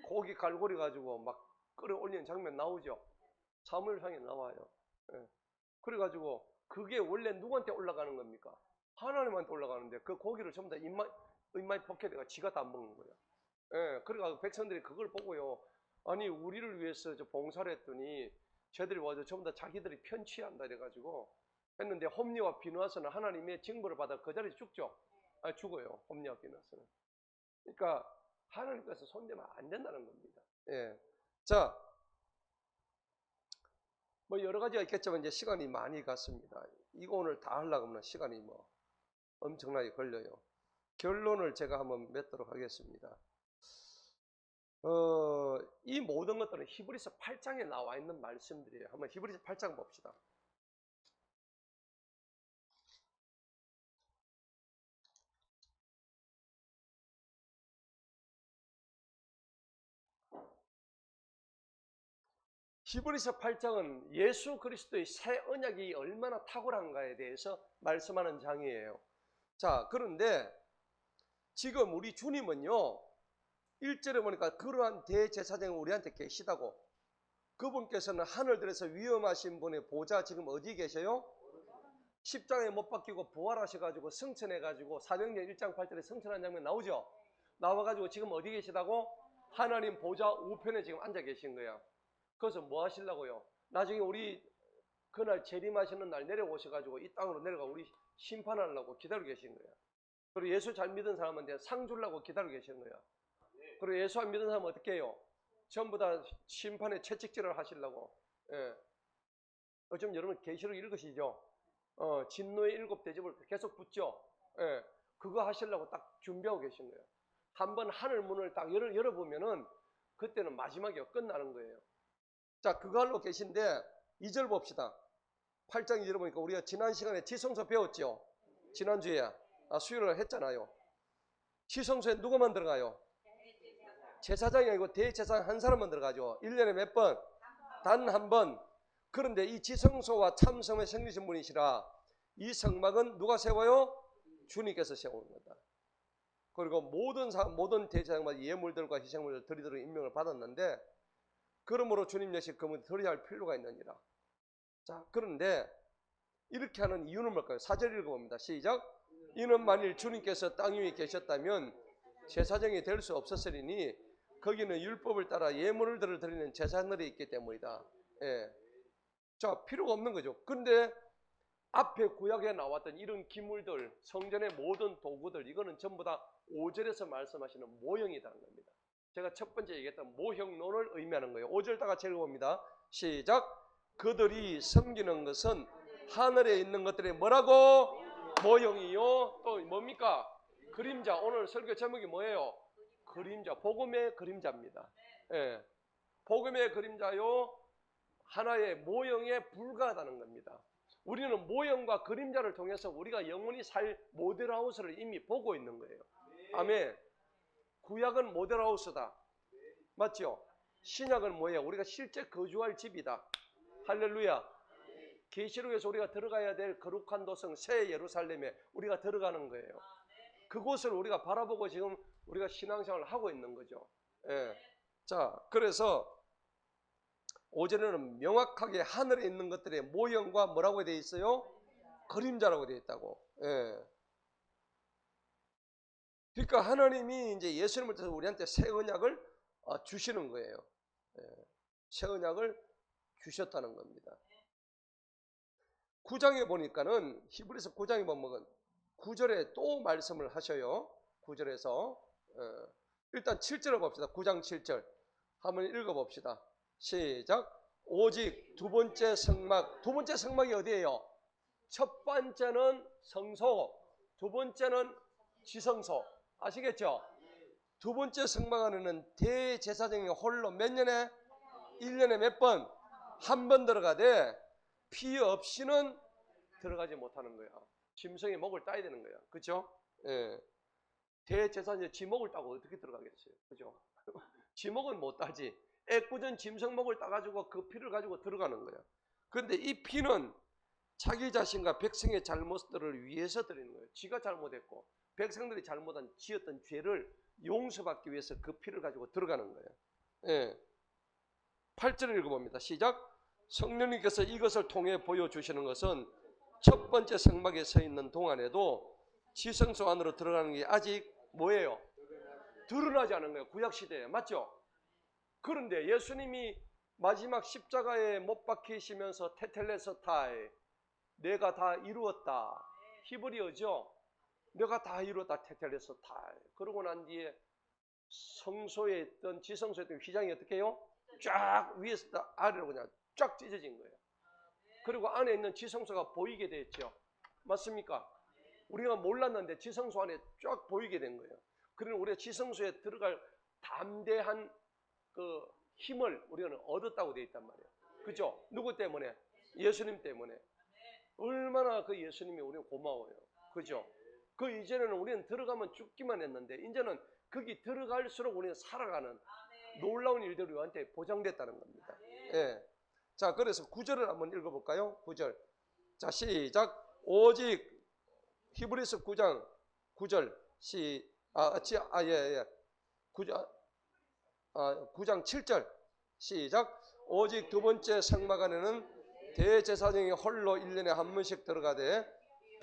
고기 갈고리 가지고 막 끌어올리는 장면 나오죠. 사무엘상에 나와요. 그래가지고 그게 원래 누구한테 올라가는 겁니까? 하나님한테 올라가는데 그 고기를 전부 다 인마이 포켓에가 지가 다 먹는 거예요. 그래가지고 백성들이 그걸 보고요. 아니 우리를 위해서 저 봉사를 했더니 쟤들이 와서 전부 다 자기들이 편취한다 이래가지고 했는데 홈리와 비누아스는 하나님의 징벌을 받아 그 자리에 죽죠. 죽어요. 홈리와 비누아스는. 그러니까 하나님께서 손대면 안 된다는 겁니다. 자, 뭐 여러 가지가 있겠지만 이제 시간이 많이 갔습니다. 이거 오늘 다 하려고 하면 시간이 뭐 엄청나게 걸려요. 결론을 제가 한번 맺도록 하겠습니다. 이 모든 것들은 히브리서 8장에 나와 있는 말씀들이에요. 한번 히브리서 8장 봅시다. 히브리서 8장은 예수 그리스도의 새 언약이 얼마나 탁월한가에 대해서 말씀하는 장이에요. 자, 그런데 지금 우리 주님은요 1절에 보니까 그러한 대제사장이 우리한테 계시다고. 그분께서는 하늘들에서 위엄하신 분의 보좌 지금 어디 계셔요? 십자가에 못 박히고 부활하셔가지고 승천해가지고 사도행전 1장 8절에 승천한 장면 나오죠. 나와가지고 지금 어디 계시다고? 하나님 보좌 우편에 지금 앉아 계신 거예요. 그래서 뭐 하시려고요? 나중에 우리 그날 재림하시는 날 내려오셔가지고 이 땅으로 내려가 우리 심판하려고 기다리고 계신 거예요. 그리고 예수 잘 믿은 사람한테 상 주려고 기다리고 계신 거예요. 그리고 예수 안 믿는 사람은 어떻게 해요? 전부 다 심판의 채찍질을 하시려고. 예. 요즘 여러분 계시록 읽으시죠? 진노의 7 대접을 계속 붙죠? 예. 그거 하시려고 딱 준비하고 계신 거예요. 한번 하늘 문을 딱 열어보면은 그때는 마지막이요. 끝나는 거예요. 자, 그거 하려고 계신데 2절 봅시다. 8장 2절 보니까 우리가 지난 시간에 지성소 배웠죠? 지난주에 수요일을 했잖아요. 지성소에 누구만 들어가요? 제사장이 아니고 대제사장 한 사람만 들어가죠. 1년에 몇 번? 단 한 번. 그런데 이 지성소와 참성의 생기신 분이시라 이 성막은 누가 세워요? 주님께서 세우는 거다. 그리고 모든 대제사장마다 예물들과 희생물을 드리도록 임명을 받았는데 그러므로 주님 역시 그분이 드려야 할 필요가 있느니라. 자, 그런데 이렇게 하는 이유는 뭘까요? 4절 읽어봅니다. 시작. 이는 만일 주님께서 땅 위에 계셨다면 제사장이 될 수 없었으리니 거기는 율법을 따라 예물을 드리는 제사장들이 있기 때문이다. 예. 자, 필요가 없는 거죠. 그런데 앞에 구약에 나왔던 이런 기물들, 성전의 모든 도구들, 이거는 전부 다 5절에서 말씀하시는 모형이라는 겁니다. 제가 첫 번째 얘기했던 모형론을 의미하는 거예요. 5절 다 같이 읽어봅니다. 시작. 그들이 섬기는 것은 하늘에 있는 것들이 뭐라고? 모형이요. 또 뭡니까? 그림자. 오늘 설교 제목이 뭐예요? 그림자. 복음의 그림자입니다. 예. 복음의 그림자요. 하나의 모형에 불과하다는 겁니다. 우리는 모형과 그림자를 통해서 우리가 영원히 살 모델하우스를 이미 보고 있는 거예요. 아멘. 구약은 모델하우스다. 맞죠? 신약은 뭐예요? 우리가 실제 거주할 집이다. 할렐루야. 계시록에서 우리가 들어가야 될 거룩한 도성 새 예루살렘에 우리가 들어가는 거예요. 그곳을 우리가 바라보고 지금 우리가 신앙생활을 하고 있는 거죠. 예. 자, 그래서 5절에는 명확하게 하늘에 있는 것들의 모형과 뭐라고 되어 있어요? 그림자라고 되어 있다고. 예. 그러니까 하나님이 이제 예수님을 통해서 우리한테 새 언약을 주시는 거예요. 예. 새 언약을 주셨다는 겁니다. 9장에 보니까는 히브리서 9장에 보면 9절에 또 말씀을 하셔요. 9절에서 일단 7절을 봅시다. 9장 7절 한번 읽어봅시다. 시작. 오직 두 번째 성막. 두 번째 성막이 어디예요? 첫 번째는 성소, 두 번째는 지성소. 아시겠죠? 두 번째 성막 안에는 대제사장이 홀로 몇 년에? 1년에 몇 번? 한 번 들어가되 피 없이는 들어가지 못하는 거야. 짐승의 목을 따야 되는 거야. 그렇죠? 예. 대제사장이 지 목을 따고 어떻게 들어가겠어요? 그죠? 지 목은 못 따지. 애꿎은 짐승 목을 따가지고 그 피를 가지고 들어가는 거야. 그런데 이 피는 자기 자신과 백성의 잘못들을 위해서 드리는 거예요. 지가 잘못했고 백성들이 잘못한 지었던 죄를 용서받기 위해서 그 피를 가지고 들어가는 거예요. 예. 8절을 읽어봅니다. 시작. 성령님께서 이것을 통해 보여주시는 것은 첫 번째 성막에 서 있는 동안에도 지성소 안으로 들어가는 게 아직 뭐예요? 드러나지 않은 거예요. 구약시대에. 맞죠? 그런데 예수님이 마지막 십자가에 못 박히시면서 테텔레스타이 내가 다 이루었다. 히브리어죠. 내가 다 이루었다. 테텔레스타이. 그러고 난 뒤에 성소에 있던 지성소에 있던 휘장이 어떻게 해요? 쫙 위에서 아래로 그냥 쫙 찢어진 거예요. 그리고 안에 있는 지성소가 보이게 됐죠. 맞습니까? 우리가 몰랐는데 지성소 안에 쫙 보이게 된 거예요. 그러면 우리가 지성소에 들어갈 담대한 그 힘을 우리는 얻었다고 되어 있단 말이에요. 그죠? 누구 때문에? 예수님 때문에. 얼마나 그 예수님이 우리는 고마워요. 그죠? 그 이전에는 우리는 들어가면 죽기만 했는데 이제는 거기 들어갈수록 우리는 살아가는 놀라운 일들이 우리한테 보장됐다는 겁니다. 예. 자, 그래서 9절을 한번 읽어볼까요? 9절. 자, 시작. 오직 히브리서 9장 9절 9장 7절 시작. 오직 두 번째 성막 안에는 대제사장이 홀로 1년에 한 번씩 들어가되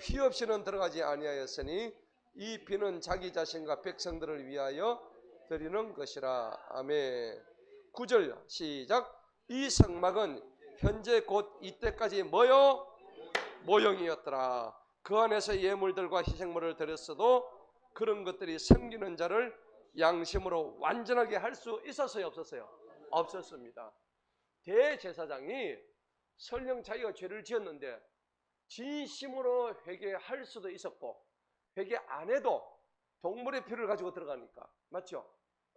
피 없이는 들어가지 아니하였으니 이 피는 자기 자신과 백성들을 위하여 드리는 것이라. 아멘. 9절 시작. 이 성막은 현재 곧 이때까지 뭐요? 모형이었더라. 그 안에서 예물들과 희생물을 드렸어도 그런 것들이 섬기는 자를 양심으로 완전하게 할 수 있었어요, 없었어요? 없었습니다. 대제사장이 설령 자기가 죄를 지었는데 진심으로 회개할 수도 있었고, 회개 안 해도 동물의 피를 가지고 들어가니까, 맞죠?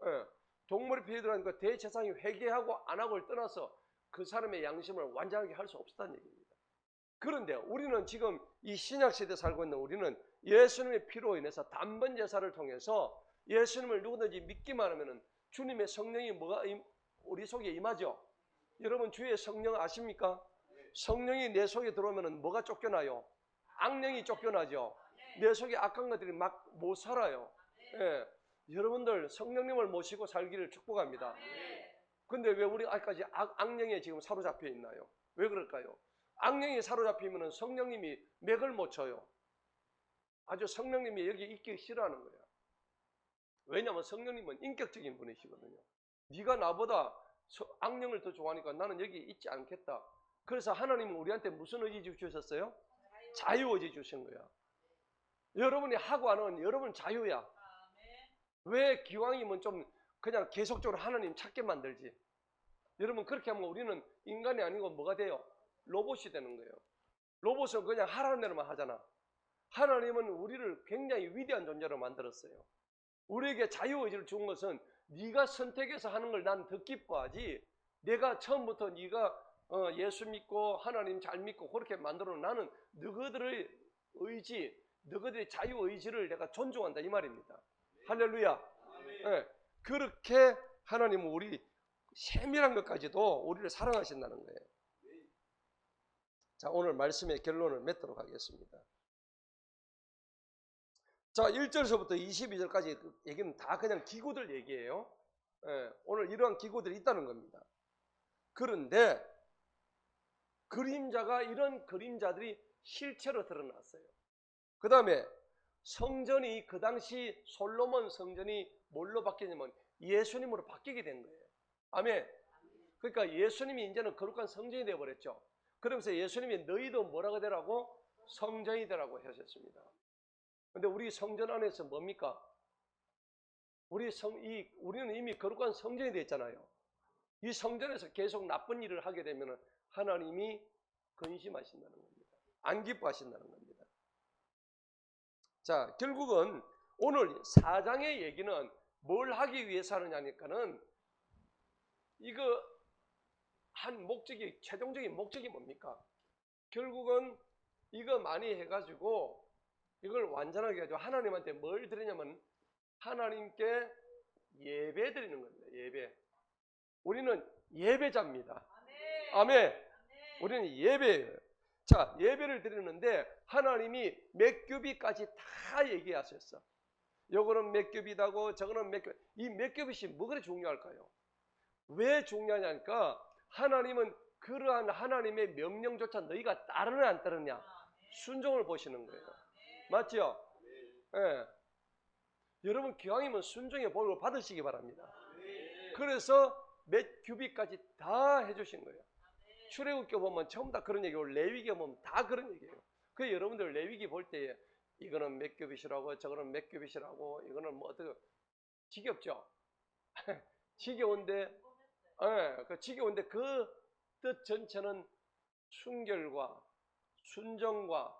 예. 동물의 피에 들어가니까 대제사장이 회개하고 안 하고를 떠나서 그 사람의 양심을 완전하게 할 수 없었다는 얘기입니다. 그런데 우리는 지금 이 신약시대에 살고 있는 우리는 예수님의 피로 인해서 단번 제사를 통해서 예수님을 누구든지 믿기만 하면 주님의 성령이 우리 속에 임하죠. 여러분 주의 성령 아십니까? 성령이 내 속에 들어오면 뭐가 쫓겨나요? 악령이 쫓겨나죠. 내 속에 악한 것들이 막 못 살아요. 예. 여러분들 성령님을 모시고 살기를 축복합니다. 근데 왜 우리 아직까지 악령에 지금 사로잡혀 있나요? 왜 그럴까요? 악령이 사로잡히면 성령님이 맥을 못 쳐요. 아주 성령님이 여기 있기 싫어하는 거예요. 왜냐하면 성령님은 인격적인 분이시거든요. 네가 나보다 악령을 더 좋아하니까 나는 여기 있지 않겠다. 그래서 하나님은 우리한테 무슨 의지 주셨어요? 자유의지 주신 거야. 여러분이 하고 안 하면 여러분 자유야. 왜 기왕이면 좀 그냥 계속적으로 하나님 찾게 만들지? 여러분 그렇게 하면 우리는 인간이 아니고 뭐가 돼요? 로봇이 되는 거예요. 로봇은 그냥 하라는 대로만 하잖아. 하나님은 우리를 굉장히 위대한 존재로 만들었어요. 우리에게 자유의지를 준 것은 네가 선택해서 하는 걸 난 더 기뻐하지, 내가 처음부터 네가 예수 믿고 하나님 잘 믿고 그렇게 만들어 나는 너희들의 의지, 너희들의 자유의지를 내가 존중한다 이 말입니다. 할렐루야. 네. 그렇게 하나님은 우리 세밀한 것까지도 우리를 사랑하신다는 거예요. 자, 오늘 말씀의 결론을 맺도록 하겠습니다. 자, 1절서부터 22절까지 얘기는 다 그냥 기구들 얘기예요. 예, 오늘 이러한 기구들이 있다는 겁니다. 그런데 그림자가 이런 그림자들이 실체로 드러났어요. 그 다음에 성전이 그 당시 솔로몬 성전이 뭘로 바뀌냐면 예수님으로 바뀌게 된 거예요. 아멘. 그러니까 예수님이 이제는 거룩한 성전이 되어버렸죠. 그러면서 예수님이 너희도 뭐라고 되라고? 성전이 되라고 하셨습니다. 근데 우리 성전 안에서 뭡니까? 우리는 이미 거룩한 성전이 됐잖아요. 이 성전에서 계속 나쁜 일을 하게 되면 하나님이 근심하신다는 겁니다. 안 기뻐하신다는 겁니다. 자, 결국은 오늘 4장의 얘기는 뭘 하기 위해서 하느냐니까는 이거 한 목적이, 최종적인 목적이 뭡니까? 결국은 이거 많이 해가지고 이걸 완전하게 해가지고 하나님한테 뭘 드리냐면 하나님께 예배 드리는 겁니다. 예배. 우리는 예배자입니다. 아멘. 우리는 예배예요. 자, 예배를 드리는데 하나님이 몇 규비까지 다 얘기하셨어. 요거는 몇 규비다고 저거는 몇 규비. 이 몇 규비씩 뭐 그리 중요할까요? 왜 중요하냐니까 하나님은 그러한 하나님의 명령조차 너희가 따르냐 안 따르냐 순종을 보시는 거예요. 맞죠? 예. 여러분 기왕이면 순종의 복을 받으시기 바랍니다. 그래서 몇 규비까지 다 해주신 거예요. 출애굽기 보면 전부 다 그런 얘기고 레위기 보면 다 그런 얘기예요. 그래서 여러분들 레위기 볼 때에 이거는 몇 규빗이라고 저거는 몇 규빗이라고 이거는 뭐 어떻게 지겹죠? 지겨운데 지겨운데 그 뜻 전체는 순결과 순정과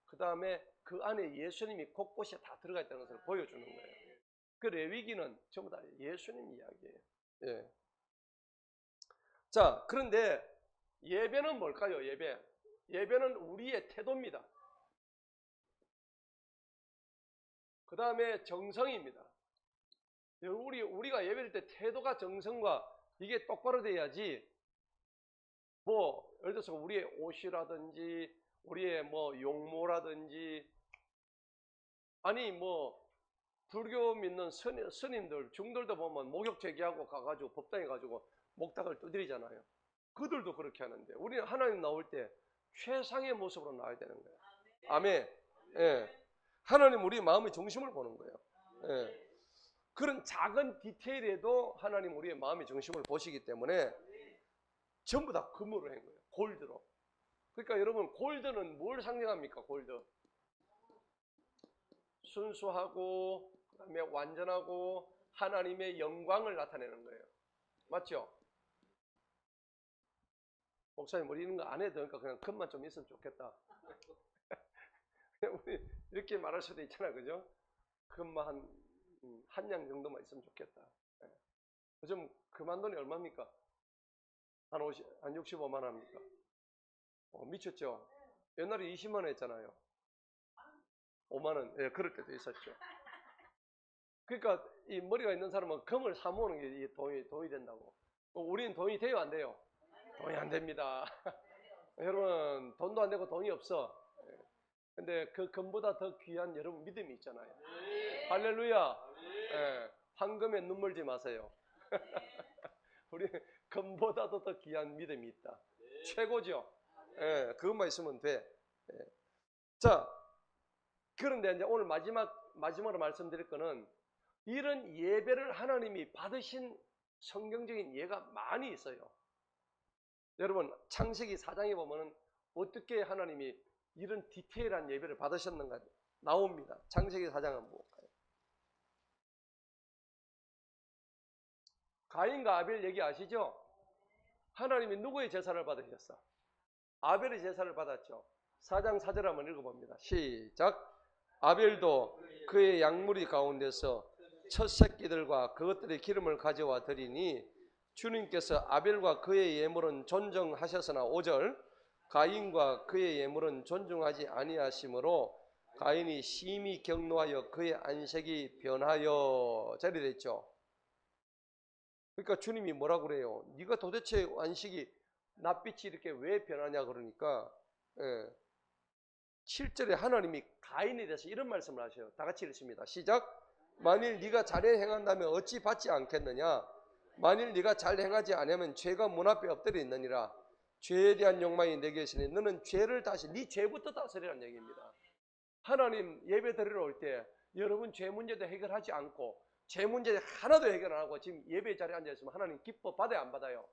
그 다음에 그 안에 예수님이 곳곳에 다 들어가 있다는 것을 보여주는 거예요. 그 레위기는 전부 다 예수님 이야기예요. 예. 자, 그런데 예배는 뭘까요? 예배는 우리의 태도입니다. 그 다음에 정성입니다. 우리가 예배할 때 태도가 정성과 이게 똑바로 돼야지, 뭐 예를 들어서 우리의 옷이라든지 우리의 뭐 용모라든지, 아니 뭐 불교 믿는 스님들 중들도 보면 목욕 제기하고 가가지고 법당에 가지고 목탁을 두드리잖아요. 그들도 그렇게 하는데 우리는 하나님 나올 때 최상의 모습으로 나와야 되는 거예요. 아멘. 예. 하나님 우리 마음의 중심을 보는 거예요. 예. 그런 작은 디테일에도 하나님 우리의 마음의 중심을 보시기 때문에 전부 다 금으로 한 거예요. 골드로. 그러니까 여러분 골드는 뭘 상징합니까? 골드. 순수하고 그다음에 완전하고 하나님의 영광을 나타내는 거예요. 맞죠? 목사님 우리 이런 거 안 해도 되니까 그냥 금만 좀 있으면 좋겠다. 우리 이렇게 말할 수도 있잖아, 그죠? 금만 한 양 정도만 있으면 좋겠다. 예. 요즘 금한 돈이 얼마입니까? 한 65만 원 합니까? 미쳤죠? 옛날에 20만 원 했잖아요. 5만 원, 예, 그럴 때도 있었죠. 그러니까 이 머리가 있는 사람은 금을 사모으는 게 돈이 된다고. 우리는 돈이 돼요, 안 돼요? 돈이 안 됩니다. 여러분, 돈도 안 되고 돈이 없어. 예. 근데 그 금보다 더 귀한 여러분 믿음이 있잖아요. 할렐루야. 예, 황금에 눈물지 마세요. 우리 금보다도 더 귀한 믿음이 있다. 최고죠. 예, 그것만 있으면 돼. 예. 자, 그런데 이제 오늘 마지막으로 말씀드릴 거는 이런 예배를 하나님이 받으신 성경적인 예가 많이 있어요. 여러분, 창세기 4장에 보면은 어떻게 하나님이 이런 디테일한 예배를 받으셨는가 나옵니다. 창세기 4장 한번 볼까요? 가인과 아벨 얘기 아시죠? 하나님이 누구의 제사를 받으셨어? 아벨의 제사를 받았죠. 4장 4절 한번 읽어봅니다. 시작. 아벨도 그의 양무리 가운데서 첫 새끼들과 그것들의 기름을 가져와 드리니 주님께서 아벨과 그의 예물은 존중하셨으나 5절 가인과 그의 예물은 존중하지 아니하시므로 가인이 심히 격노하여 그의 안색이 변하여 자리됐죠. 그러니까 주님이 뭐라고 그래요? 네가 도대체 안식이 낯빛이 이렇게 왜 변하냐 그러니까 7절에 하나님이 가인에 대해서 이런 말씀을 하셔요. 다 같이 읽습니다. 시작. 만일 네가 잘해 행한다면 어찌 받지 않겠느냐? 만일 네가 잘 행하지 않으면 죄가 문 앞에 엎드려 있느니라. 죄에 대한 욕망이 내게 있으니 너는 죄를 다시 네 죄부터 다스리라는 얘기입니다. 하나님 예배 드리러 올 때 여러분 죄 문제도 해결하지 않고 죄 문제 하나도 해결 안 하고 지금 예배 자리에 앉아 있으면 하나님 기뻐 받아요, 안 받아요?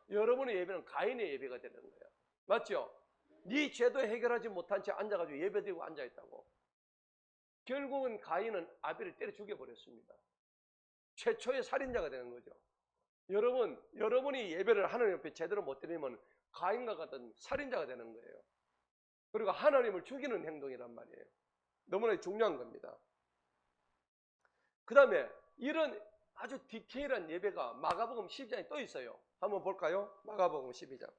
여러분의 예배는 가인의 예배가 되는 거예요. 맞죠? 네 죄도 해결하지 못한 채 앉아가지고 예배드리고 앉아있다고. 결국은 가인은 아벨을 때려 죽여버렸습니다. 최초의 살인자가 되는 거죠. 여러분이 예배를 하나님 옆에 제대로 못 드리면 가인과 같은 살인자가 되는 거예요. 그리고 하나님을 죽이는 행동이란 말이에요. 너무나 중요한 겁니다. 그 다음에 이런 아주 디테일한 예배가 마가복음 12장에 또 있어요. 한번 볼까요? 마가복음 12장.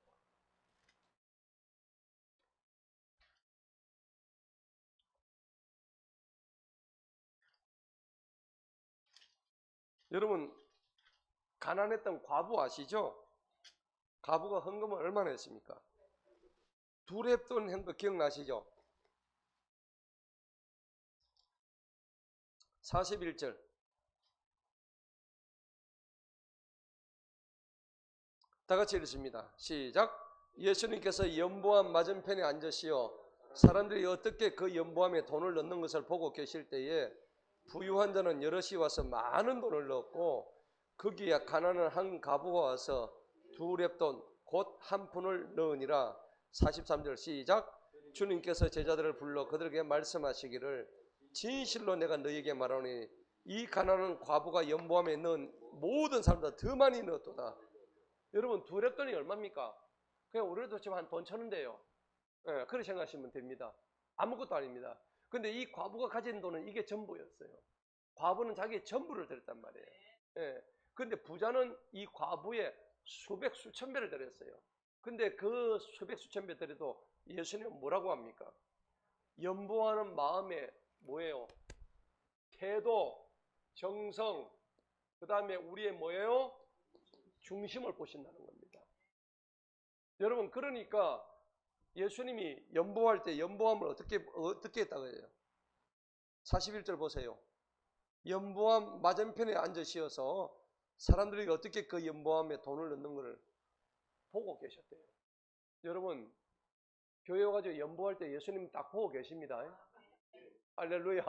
여러분 가난했던 과부 아시죠? 과부가 헌금을 얼마나 했습니까? 두랩돈 헌금 기억나시죠? 41절 다 같이 읽습니다. 시작. 예수님께서 연보암 맞은편에 앉으시어 사람들이 어떻게 그 연보암에 돈을 넣는 것을 보고 계실 때에 부유한 자는 여럿이 와서 많은 돈을 넣었고 거기에 가난한 한 과부가 와서 두 랩돈 곧 한 푼을 넣으니라. 43절 시작. 주님께서 제자들을 불러 그들에게 말씀하시기를 진실로 내가 너희에게 말하노니 이 가난한 과부가 연보암에 넣은 모든 사람보다 더 많이 넣었도다. 여러분 두 랩돈이 얼마입니까? 그냥 우리도 지금 한 돈 천원대요. 예, 그렇게 생각하시면 됩니다. 아무것도 아닙니다. 근데 이 과부가 가진 돈은 이게 전부였어요. 과부는 자기의 전부를 드렸단 말이에요. 예. 근데 부자는 이 과부의 수백 수천 배를 드렸어요. 근데 그 수백 수천 배 드려도 예수님은 뭐라고 합니까? 연보하는 마음에 뭐예요? 태도, 정성, 그 다음에 우리의 뭐예요? 중심을 보신다는 겁니다. 여러분 그러니까 예수님이 연보할 때 연보함을 어떻게 했다고 해요? 41절 보세요. 연보함 맞은편에 앉으시어서 사람들이 어떻게 그 연보함에 돈을 넣는 것을 보고 계셨대요. 여러분 교회 와가지고 연보할 때 예수님 딱 보고 계십니다. 할렐루야.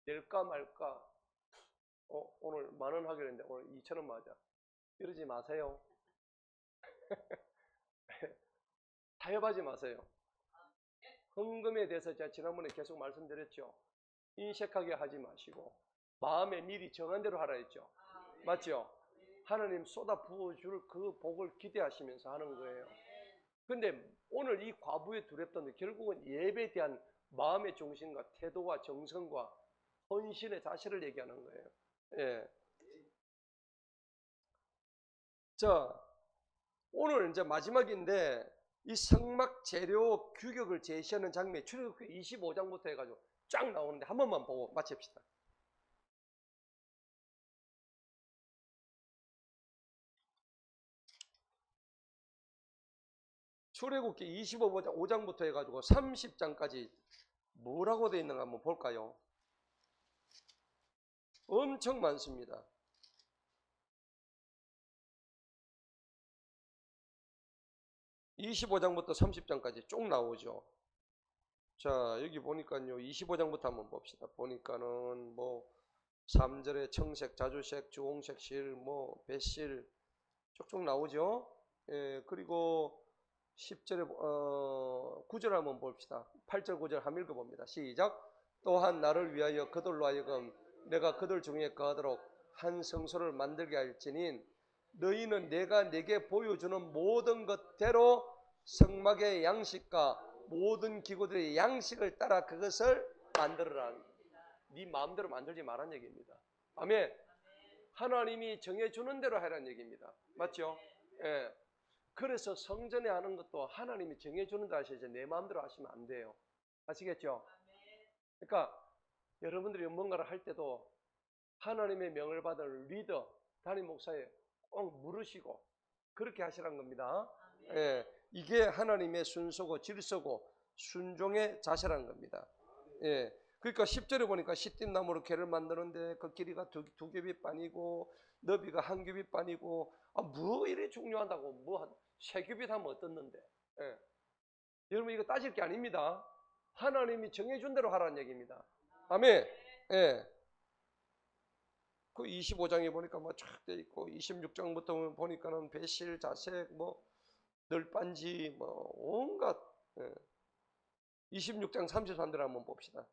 낼까 말까. 오늘 10,000원 하기로 했는데 오늘 2,000원 맞아. 이러지 마세요. 타협하지 마세요. 헌금에 대해서 제가 지난번에 계속 말씀드렸죠. 인색하게 하지 마시고 마음에 미리 정한 대로 하라 했죠. 맞죠? 하나님 쏟아 부어줄 그 복을 기대하시면서 하는 거예요. 근데 오늘 이 과부의 두렵다는 결국은 예배에 대한 마음의 중심과 태도와 정성과 헌신의 자세를 얘기하는 거예요. 예. 자, 오늘 이제 마지막인데 이 성막 재료 규격을 제시하는 장면이 출애굽기 25장부터 해가지고 쫙 나오는데 한 번만 보고 마칩시다. 출애굽기 25장부터 해가지고 30장까지 뭐라고 되어 있는가 한번 볼까요? 엄청 많습니다. 25장부터 30장까지 쭉 나오죠. 자, 여기 보니까요, 25장부터 한번 봅시다. 보니까는 뭐 3절에 청색, 자주색, 주홍색 실, 뭐 배실 쭉쭉 나오죠. 예, 그리고 10절에 9절 한번 봅시다. 8절 9절 한번 읽어봅니다. 시작. 또한 나를 위하여 그들로 하여금 내가 그들 중에 거하도록 한 성소를 만들게 할지니 너희는 내가 내게 보여주는 모든 것대로 성막의 양식과 모든 기구들의 양식을 따라 그것을 만들어라. 네 마음대로 만들지 말란 얘기입니다. 아멘. 하나님이 정해주는 대로 하라는 얘기입니다. 맞죠? 예. 그래서 성전에 하는 것도 하나님이 정해주는 대로 하셔야지 내 마음대로 하시면 안 돼요. 아시겠죠? 그러니까 여러분들이 뭔가를 할 때도 하나님의 명을 받은 리더, 담임 목사에 꼭 물으시고 그렇게 하시라는 겁니다. 예, 이게 하나님의 순서고 질서고 순종의 자세라는 겁니다. 예, 그러니까 10절에 보니까 시띠나무로 궤를 만드는데 그 길이가 두 겹이 반이고 너비가 한 겹이 반이고 뭐 이래 중요하다고 뭐 세 겹이 하면 어떻는데. 예. 여러분 이거 따질 게 아닙니다. 하나님이 정해준 대로 하라는 얘기입니다. 아멘. 예. 그 25장에 보니까 뭐 쫙 돼 있고 26장부터 보니까는 배실, 자색, 뭐 널빤지, 뭐 온갖. 예. 26장 33절 한번 봅시다.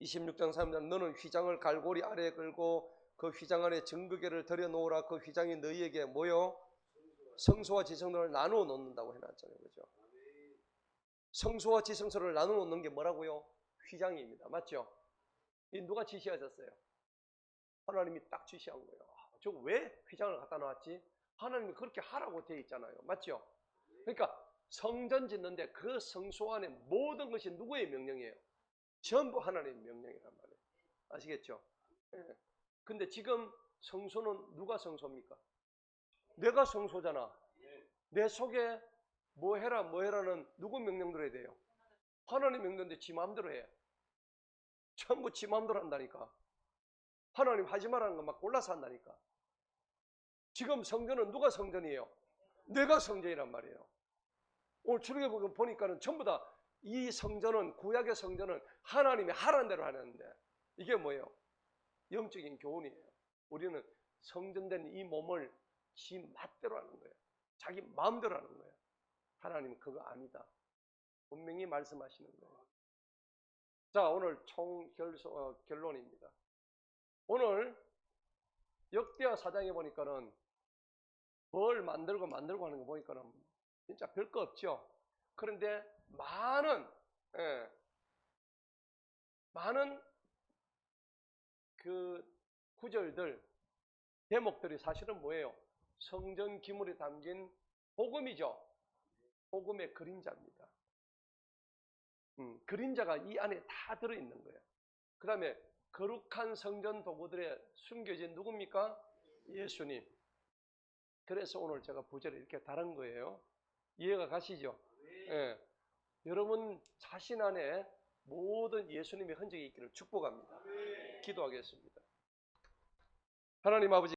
26장 3절 너는 휘장을 갈고리 아래에 걸고 그 휘장 안에 증거궤를 들여 놓으라. 그 휘장이 너희에게 뭐요? 성소와 지성소를 나누어 놓는다고 해놨잖아요. 그죠? 성소와 지성소를 나누어 놓는 게 뭐라고요? 휘장입니다. 맞죠? 이 누가 지시하셨어요? 하나님이 딱 지시한 거예요. 저 왜 휘장을 갖다 놨지? 하나님이 그렇게 하라고 되어 있잖아요. 맞죠? 그러니까 성전 짓는데 그 성소 안에 모든 것이 누구의 명령이에요? 전부 하나님의 명령이란 말이에요. 아시겠죠? 예. 근데 지금 성소는 누가 성소입니까? 내가 성소잖아. 내 속에 뭐 해라 뭐 해라는 누구 명령 들어야 돼요? 하나님 명령인데 지 마음대로 해. 전부 지 마음대로 한다니까. 하나님 하지 말라는 거 막 골라서 한다니까. 지금 성전은 누가 성전이에요? 내가 성전이란 말이에요. 오늘 출애굽기 보니까는 전부 다 이 성전은 구약의 성전은 하나님이 하라는 대로 하는데 이게 뭐예요? 영적인 교훈이에요. 우리는 성전된 이 몸을 지 맛대로 하는 거예요. 자기 마음대로 하는 거예요. 하나님은 그거 아니다. 분명히 말씀하시는 거예요. 자, 오늘 총 결론입니다. 오늘 역대하 4장에 보니까는 뭘 만들고 하는 거 보니까는 진짜 별거 없죠. 그런데 많은 그 구절들, 대목들이 사실은 뭐예요? 성전 기물에 담긴 복음이죠. 복음의 그림자입니다. 그림자가 이 안에 다 들어있는 거예요. 그 다음에 거룩한 성전 도구들에 숨겨진 누굽니까? 예수님. 그래서 오늘 제가 부제를 이렇게 다른 거예요. 이해가 가시죠? 예. 여러분 자신 안에 모든 예수님의 흔적이 있기를 축복합니다. 기도하겠습니다. 하나님 아버지